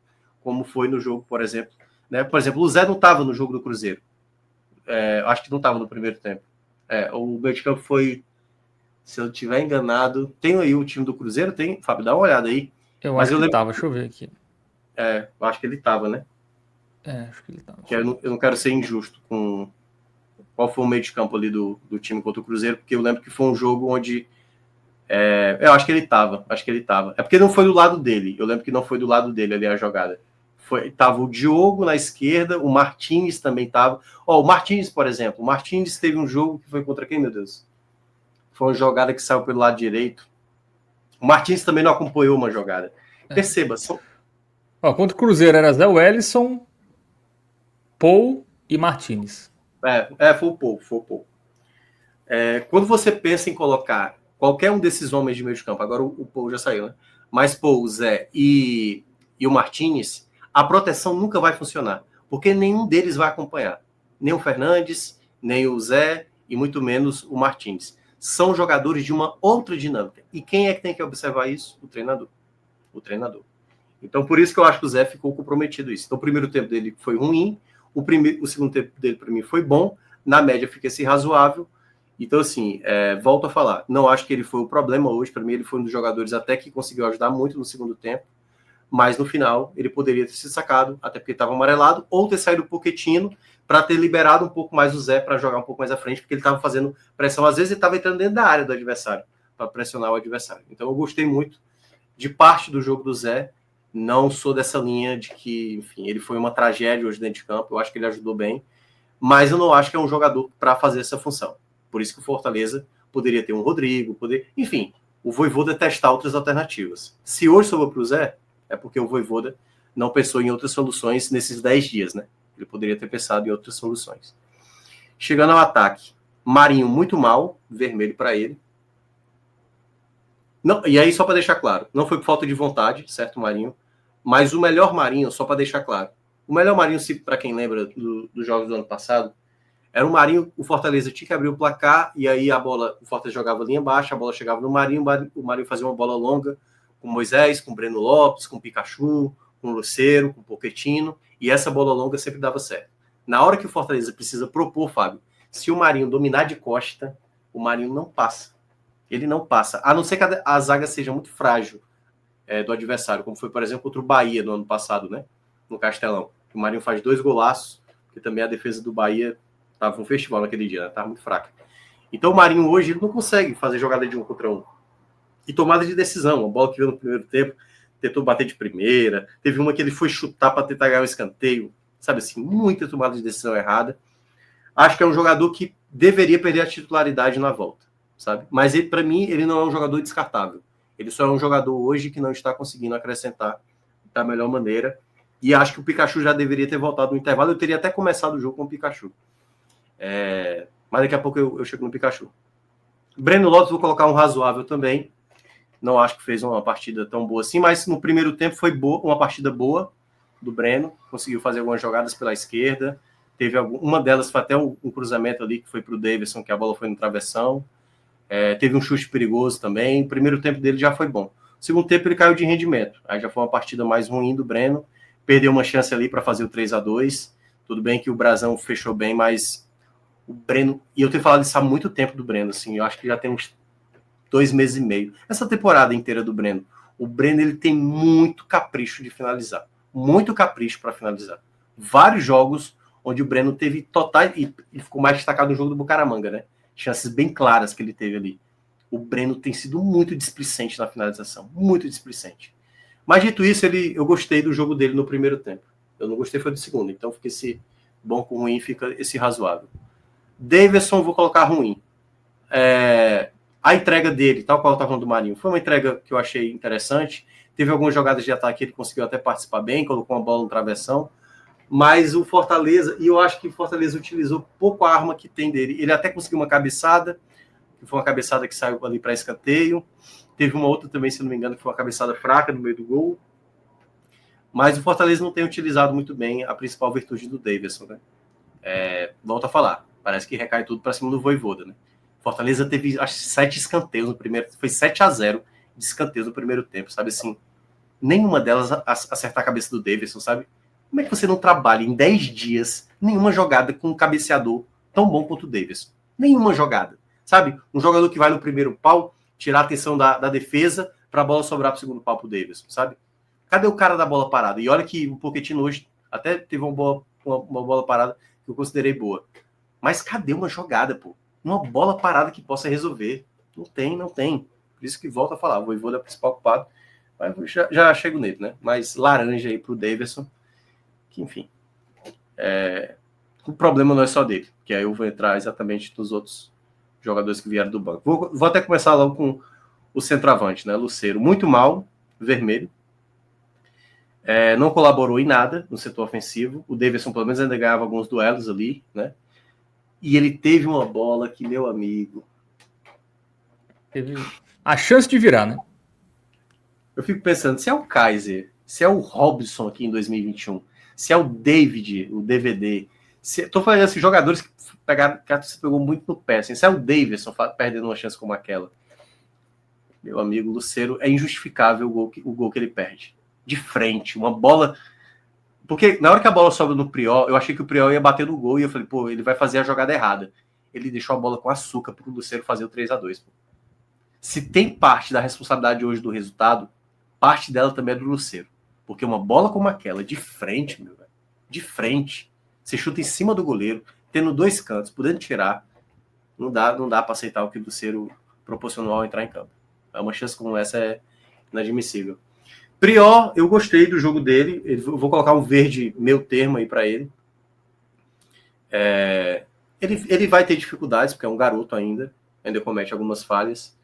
como foi no jogo, por exemplo. Né? Por exemplo, o Zé não estava no jogo do Cruzeiro. Acho que não estava no primeiro tempo. O meio de campo foi, se eu não estiver enganado, tem aí o time do Cruzeiro? Tem, Fábio, dá uma olhada aí. Eu acho que estava, deixa eu ver aqui. Eu acho que ele estava, né? Acho que ele estava. Eu não quero ser injusto com qual foi o meio de campo ali do time contra o Cruzeiro, porque eu lembro que foi um jogo onde eu acho que ele estava. É porque não foi do lado dele. Eu lembro que não foi do lado dele ali a jogada. Tava o Diogo na esquerda, o Martins também estava. O Martins, por exemplo. O Martins teve um jogo que foi contra quem, meu Deus? Foi uma jogada que saiu pelo lado direito. O Martins também não acompanhou uma jogada. Perceba. Contra o Cruzeiro era Zé Wellison, Paul e Martins. Foi o Paul. Quando você pensa em colocar qualquer um desses homens de meio de campo, agora o Paul já saiu, né? Mas Paul, Zé e o Martins, a proteção nunca vai funcionar, porque nenhum deles vai acompanhar. Nem o Fernandes, nem o Zé e muito menos o Martins. São jogadores de uma outra dinâmica. E quem é que tem que observar isso? O treinador. Então, por isso que eu acho que o Zé ficou comprometido isso. Então, o primeiro tempo dele foi ruim, o segundo tempo dele, para mim, foi bom, na média fica assim razoável. Então, assim, volto a falar, não acho que ele foi o problema hoje, para mim ele foi um dos jogadores até que conseguiu ajudar muito no segundo tempo, mas no final ele poderia ter se sacado, até porque estava amarelado, ou ter saído o Pochettino para ter liberado um pouco mais o Zé para jogar um pouco mais à frente, porque ele estava fazendo pressão, às vezes ele estava entrando dentro da área do adversário, para pressionar o adversário. Então eu gostei muito de parte do jogo do Zé, não sou dessa linha de que, enfim, ele foi uma tragédia hoje dentro de campo, eu acho que ele ajudou bem, mas eu não acho que é um jogador para fazer essa função. Por isso que o Fortaleza poderia ter um Rodrigo, enfim, o Vojvoda testar outras alternativas. Se hoje sobrou para o Zé, é porque o Vojvoda não pensou em outras soluções nesses 10 dias, né? Ele poderia ter pensado em outras soluções. Chegando ao ataque, Marinho muito mal, vermelho para ele. Não, e aí, só para deixar claro, não foi por falta de vontade, certo, Marinho? Mas o melhor Marinho, só para deixar claro, o melhor Marinho, para quem lembra dos jogos do ano passado, era o Marinho, o Fortaleza tinha que abrir o placar, e aí o Fortaleza jogava linha baixa, a bola chegava no Marinho, o Marinho fazia uma bola longa com Moisés, com Breno Lopes, com Pikachu, com Luceiro, com Pochettino, e essa bola longa sempre dava certo. Na hora que o Fortaleza precisa propor, Fábio, se o Marinho dominar de costa, o Marinho não passa. Ele não passa, a não ser que a zaga seja muito frágil do adversário, como foi, por exemplo, contra o Bahia no ano passado, né? No Castelão. O Marinho faz 2 golaços, que também a defesa do Bahia estava um festival naquele dia, né? Estava muito fraca. Então o Marinho hoje ele não consegue fazer jogada de 1 contra 1. E tomada de decisão, a bola que veio no primeiro tempo, tentou bater de primeira, teve uma que ele foi chutar para tentar ganhar um escanteio, sabe assim, muita tomada de decisão errada. Acho que é um jogador que deveria perder a titularidade na volta, sabe? Mas para mim ele não é um jogador descartável. Ele só é um jogador hoje que não está conseguindo acrescentar da melhor maneira. E acho que o Pikachu já deveria ter voltado no intervalo. Eu teria até começado o jogo com o Pikachu. Mas daqui a pouco eu chego no Pikachu. Breno Lopes, vou colocar um razoável também. Não acho que fez uma partida tão boa assim, mas no primeiro tempo foi uma partida boa. do Breno, conseguiu fazer algumas jogadas pela esquerda, uma delas foi até um cruzamento ali que foi para o Davidson, que a bola foi no travessão, teve um chute perigoso também, o primeiro tempo dele já foi bom. O segundo tempo ele caiu de rendimento, aí já foi uma partida mais ruim do Breno, perdeu uma chance ali para fazer o 3-2, tudo bem que o Brasão fechou bem, mas o Breno, e eu tenho falado isso há muito tempo do Breno, assim, eu acho que já tem uns 2 meses e meio, essa temporada inteira do Breno, o Breno ele tem muito capricho de finalizar, muito capricho para finalizar. Vários jogos onde o Breno teve total, e ficou mais destacado no jogo do Bucaramanga, né? Chances bem claras que ele teve ali. O Breno tem sido muito displicente na finalização, muito displicente. Mas dito isso, eu gostei do jogo dele no primeiro tempo. Eu não gostei foi do segundo, então fica esse bom com ruim, fica esse razoável. Davidson, vou colocar ruim. A entrega dele, tal qual eu estava falando do Marinho, foi uma entrega que eu achei interessante. Teve algumas jogadas de ataque que ele conseguiu até participar bem, colocou uma bola no travessão. Mas o Fortaleza, e eu acho que o Fortaleza utilizou pouco a arma que tem dele. Ele até conseguiu uma cabeçada, que foi uma cabeçada que saiu ali para escanteio. Teve uma outra também, se não me engano, que foi uma cabeçada fraca no meio do gol. Mas o Fortaleza não tem utilizado muito bem a principal virtude do Davidson, né? Volto a falar, parece que recai tudo para cima do Vojvoda, né? Fortaleza teve, acho, 7 escanteios no primeiro, foi 7-0 de escanteios no primeiro tempo, sabe assim? Nenhuma delas acertar a cabeça do Davidson, sabe? Como é que você não trabalha em 10 dias nenhuma jogada com um cabeceador tão bom quanto o Davidson? Nenhuma jogada, sabe? Um jogador que vai no primeiro pau, tirar a atenção da defesa para a bola sobrar para o segundo pau para o Davidson, sabe? Cadê o cara da bola parada? E olha que o Pochettino hoje até teve uma bola parada que eu considerei boa. Mas cadê uma jogada, pô? Uma bola parada que possa resolver? Não tem, não tem. Por isso que volta a falar, o Vojvoda é o principal culpado. Mas já chego nele, né? Mas laranja aí pro Davidson, que enfim. O problema não é só dele, que aí eu vou entrar exatamente dos outros jogadores que vieram do banco. Vou até começar logo com o centroavante, né? Lucero, muito mal, vermelho. Não colaborou em nada no setor ofensivo. O Davidson, pelo menos, ainda ganhava alguns duelos ali, né? E ele teve uma bola que, meu amigo... Teve a chance de virar, né? Eu fico pensando, se é o Kaiser, se é o Robson aqui em 2021, se é o David, o DVD... Tô falando assim, jogadores que você pegou muito no pé. Assim, se é o Davidson perdendo uma chance como aquela, meu amigo Lucero, é injustificável o gol que ele perde. De frente, uma bola... Porque na hora que a bola sobe no Priol, eu achei que o Priol ia bater no gol e eu falei, pô, ele vai fazer a jogada errada. Ele deixou a bola com açúcar pro Lucero fazer o 3-2. Pô. Se tem parte da responsabilidade hoje do resultado, parte dela também é do Lucero. Porque uma bola como aquela, de frente, meu velho, de frente, você chuta em cima do goleiro, tendo 2 cantos, podendo tirar, não dá para aceitar o que o Lucero proporcionou ao entrar em campo. Uma chance como essa é inadmissível. Prior, eu gostei do jogo dele. Eu vou colocar um verde meio termo aí para ele. Ele vai ter dificuldades, porque é um garoto ainda comete algumas falhas.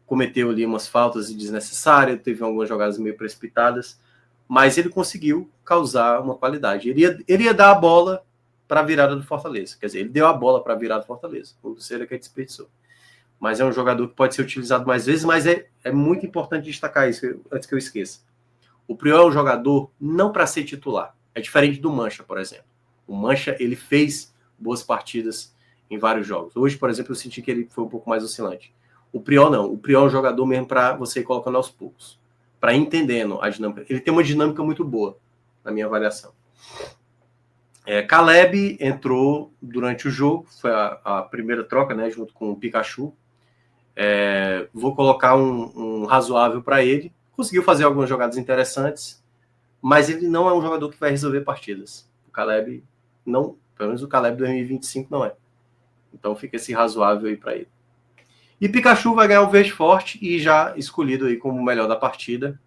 Cometeu ali umas faltas desnecessárias, teve algumas jogadas meio precipitadas, mas ele conseguiu causar uma qualidade. Ele ia dar a bola para a virada do Fortaleza. Quer dizer, ele deu a bola para a virada do Fortaleza. O Lucero que desperdiçou. Mas é um jogador que pode ser utilizado mais vezes, mas é muito importante destacar isso, antes que eu esqueça. O Priol é um jogador não para ser titular. É diferente do Mancha, por exemplo. O Mancha, ele fez boas partidas em vários jogos. Hoje, por exemplo, eu senti que ele foi um pouco mais oscilante. O Priol não. O Priol é um jogador mesmo para você ir colocando aos poucos. Para ir entendendo a dinâmica. Ele tem uma dinâmica muito boa, na minha avaliação. Caleb entrou durante o jogo. Foi a primeira troca, né, junto com o Pikachu. Vou colocar um razoável para ele. Conseguiu fazer algumas jogadas interessantes, mas ele não é um jogador que vai resolver partidas. O Caleb não, pelo menos o Caleb 2025 não é. Então fica esse razoável aí para ele. E Pikachu vai ganhar o verde forte e já escolhido aí como o melhor da partida.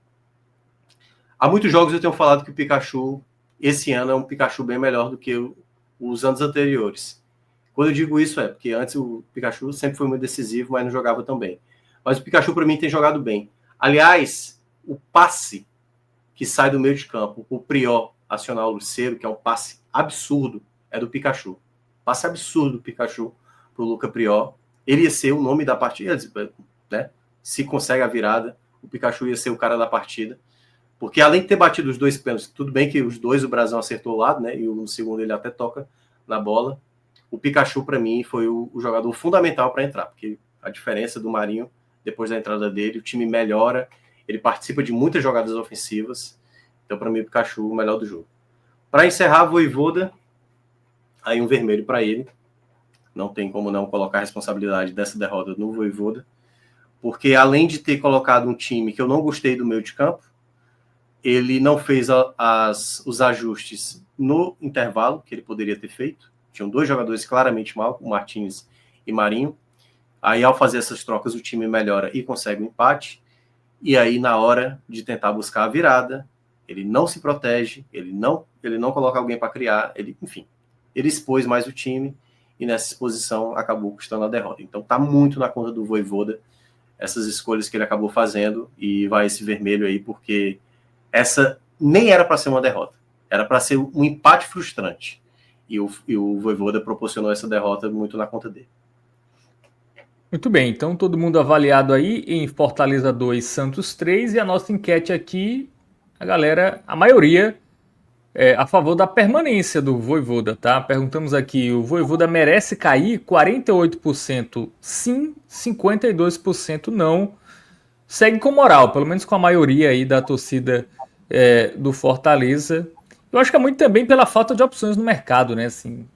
Há muitos jogos eu tenho falado que o Pikachu, esse ano, é um Pikachu bem melhor do que os anos anteriores. Quando eu digo isso é porque antes o Pikachu sempre foi muito decisivo, mas não jogava tão bem. Mas o Pikachu, para mim, tem jogado bem. Aliás, o passe que sai do meio de campo, o Priol acionar o Lucero, que é um passe absurdo, é do Pikachu. Passe absurdo do Pikachu pro Luca Priol. Ele ia ser o nome da partida, né? Se consegue a virada, o Pikachu ia ser o cara da partida. Porque além de ter batido os 2 pênaltis, tudo bem que os 2 o Brasil acertou o lado, né? E no segundo ele até toca na bola. O Pikachu, para mim, foi o jogador fundamental para entrar, porque a diferença do Marinho, depois da entrada dele, o time melhora, ele participa de muitas jogadas ofensivas. Então, para mim, o Pikachu, o melhor do jogo. Para encerrar, Vojvoda, aí um vermelho para ele. Não tem como não colocar a responsabilidade dessa derrota no Vojvoda, porque além de ter colocado um time que eu não gostei do meio de campo, ele não fez os ajustes no intervalo que ele poderia ter feito. Tinham 2 jogadores claramente mal, o Martins e Marinho. Aí, ao fazer essas trocas, o time melhora e consegue um empate. E aí, na hora de tentar buscar a virada, ele não se protege, ele não coloca alguém para criar, enfim, ele expôs mais o time e nessa exposição acabou custando a derrota. Então, tá muito na conta do Vojvoda essas escolhas que ele acabou fazendo e vai esse vermelho aí, porque essa nem era para ser uma derrota, era para ser um empate frustrante. E o Vojvoda proporcionou essa derrota muito na conta dele. Muito bem, então todo mundo avaliado aí em Fortaleza 2, Santos 3, e a nossa enquete aqui, a galera, a maioria é a favor da permanência do Vojvoda, tá? Perguntamos aqui, o Vojvoda merece cair? 48% sim, 52% não. Segue com moral, pelo menos com a maioria aí da torcida do Fortaleza. Eu acho que é muito também pela falta de opções no mercado, né? Assim,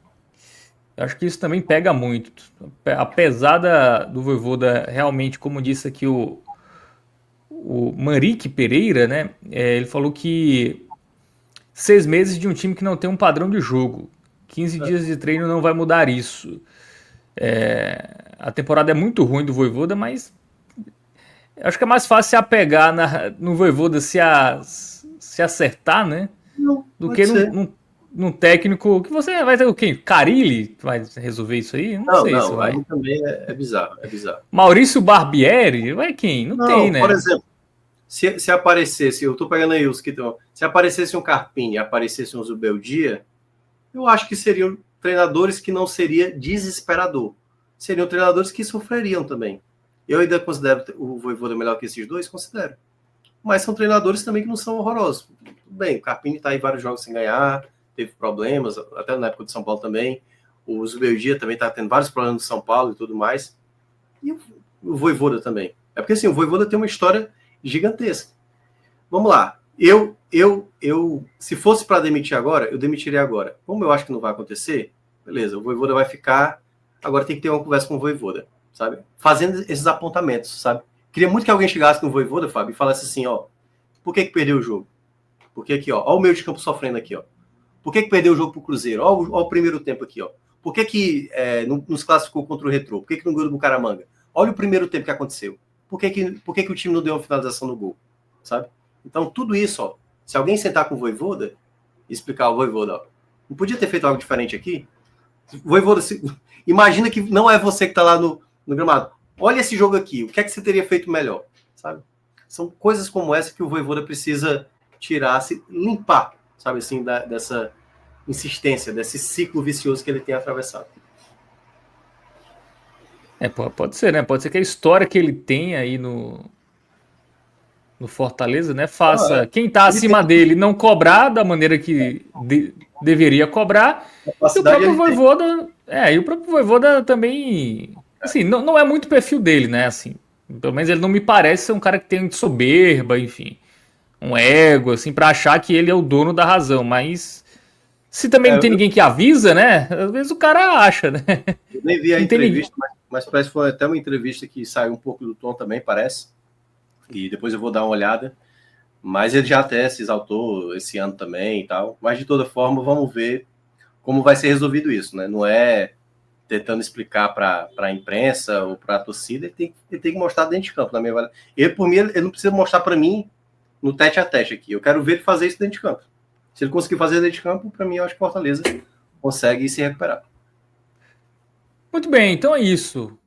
eu acho que isso também pega muito. Apesar do Vojvoda realmente, como disse aqui o Marique Pereira, né? Ele falou que 6 meses de um time que não tem um padrão de jogo. 15 dias de treino não vai mudar isso. A temporada é muito ruim do Vojvoda, mas eu acho que é mais fácil se apegar no Vojvoda se acertar, né? Não, do que num técnico que você vai ter o quê? Carilli vai resolver isso aí? Não sei se vai. Aí também é bizarro, é bizarro. Maurício Barbieri? Vai quem? Não tem, né? Por exemplo, se aparecesse, eu tô pegando aí os que estão, se aparecesse um Carpini, aparecesse um Zubeldia, eu acho que seriam treinadores que não seria desesperador. Seriam treinadores que sofreriam também. Eu ainda considero o Vojvoda melhor que esses 2, considero. Mas são treinadores também que não são horrorosos. Bem, o Carpini está aí vários jogos sem ganhar, teve problemas, até na época de São Paulo também. O Zubeldia também está tendo vários problemas no São Paulo e tudo mais. E o Vojvoda também. É porque assim, o Vojvoda tem uma história gigantesca. Vamos lá. Eu se fosse para demitir agora, eu demitiria agora. Como eu acho que não vai acontecer, beleza, o Vojvoda vai ficar. Agora tem que ter uma conversa com o Vojvoda, sabe? Fazendo esses apontamentos, sabe? Queria muito que alguém chegasse no Vojvoda, Fábio, e falasse assim, ó, por que perdeu o jogo? Porque aqui, ó o meio de campo sofrendo aqui, ó. Por que perdeu o jogo pro Cruzeiro? Ó o primeiro tempo aqui, ó. Por que nos classificou contra o Retrô? Por que não ganhou do Bucaramanga? Olha o primeiro tempo que aconteceu. Por que o time não deu uma finalização no gol? Sabe? Então, tudo isso, ó, se alguém sentar com o Vojvoda e explicar ao Vojvoda, ó, não podia ter feito algo diferente aqui? Vojvoda, imagina que não é você que tá lá no gramado. Olha esse jogo aqui, o que é que você teria feito melhor? Sabe? São coisas como essa que o Vojvoda precisa tirar, se limpar, sabe assim, dessa insistência, desse ciclo vicioso que ele tem atravessado. Pode ser, né? Pode ser que a história que ele tem aí no Fortaleza, né, faça quem está acima dele não cobrar da maneira que deveria cobrar. E o próprio Vojvoda, também, assim, não é muito perfil dele, né, assim. Pelo menos ele não me parece ser um cara que tem soberba, enfim, um ego, assim, para achar que ele é o dono da razão, mas se também não tem ninguém que avisa, né, às vezes o cara acha, né. Eu nem vi a entrevista, mas parece que foi até uma entrevista que saiu um pouco do tom também, parece. E depois eu vou dar uma olhada. Mas ele já até se exaltou esse ano também e tal. Mas, de toda forma, vamos ver como vai ser resolvido isso, né? Não é tentando explicar para a imprensa ou para a torcida, ele tem que mostrar dentro de campo. Na minha avaliação. Por mim, ele não precisa mostrar para mim no tete-a-tete aqui. Eu quero ver ele fazer isso dentro de campo. Se ele conseguir fazer dentro de campo, para mim, eu acho que Fortaleza consegue se recuperar. Muito bem, então é isso.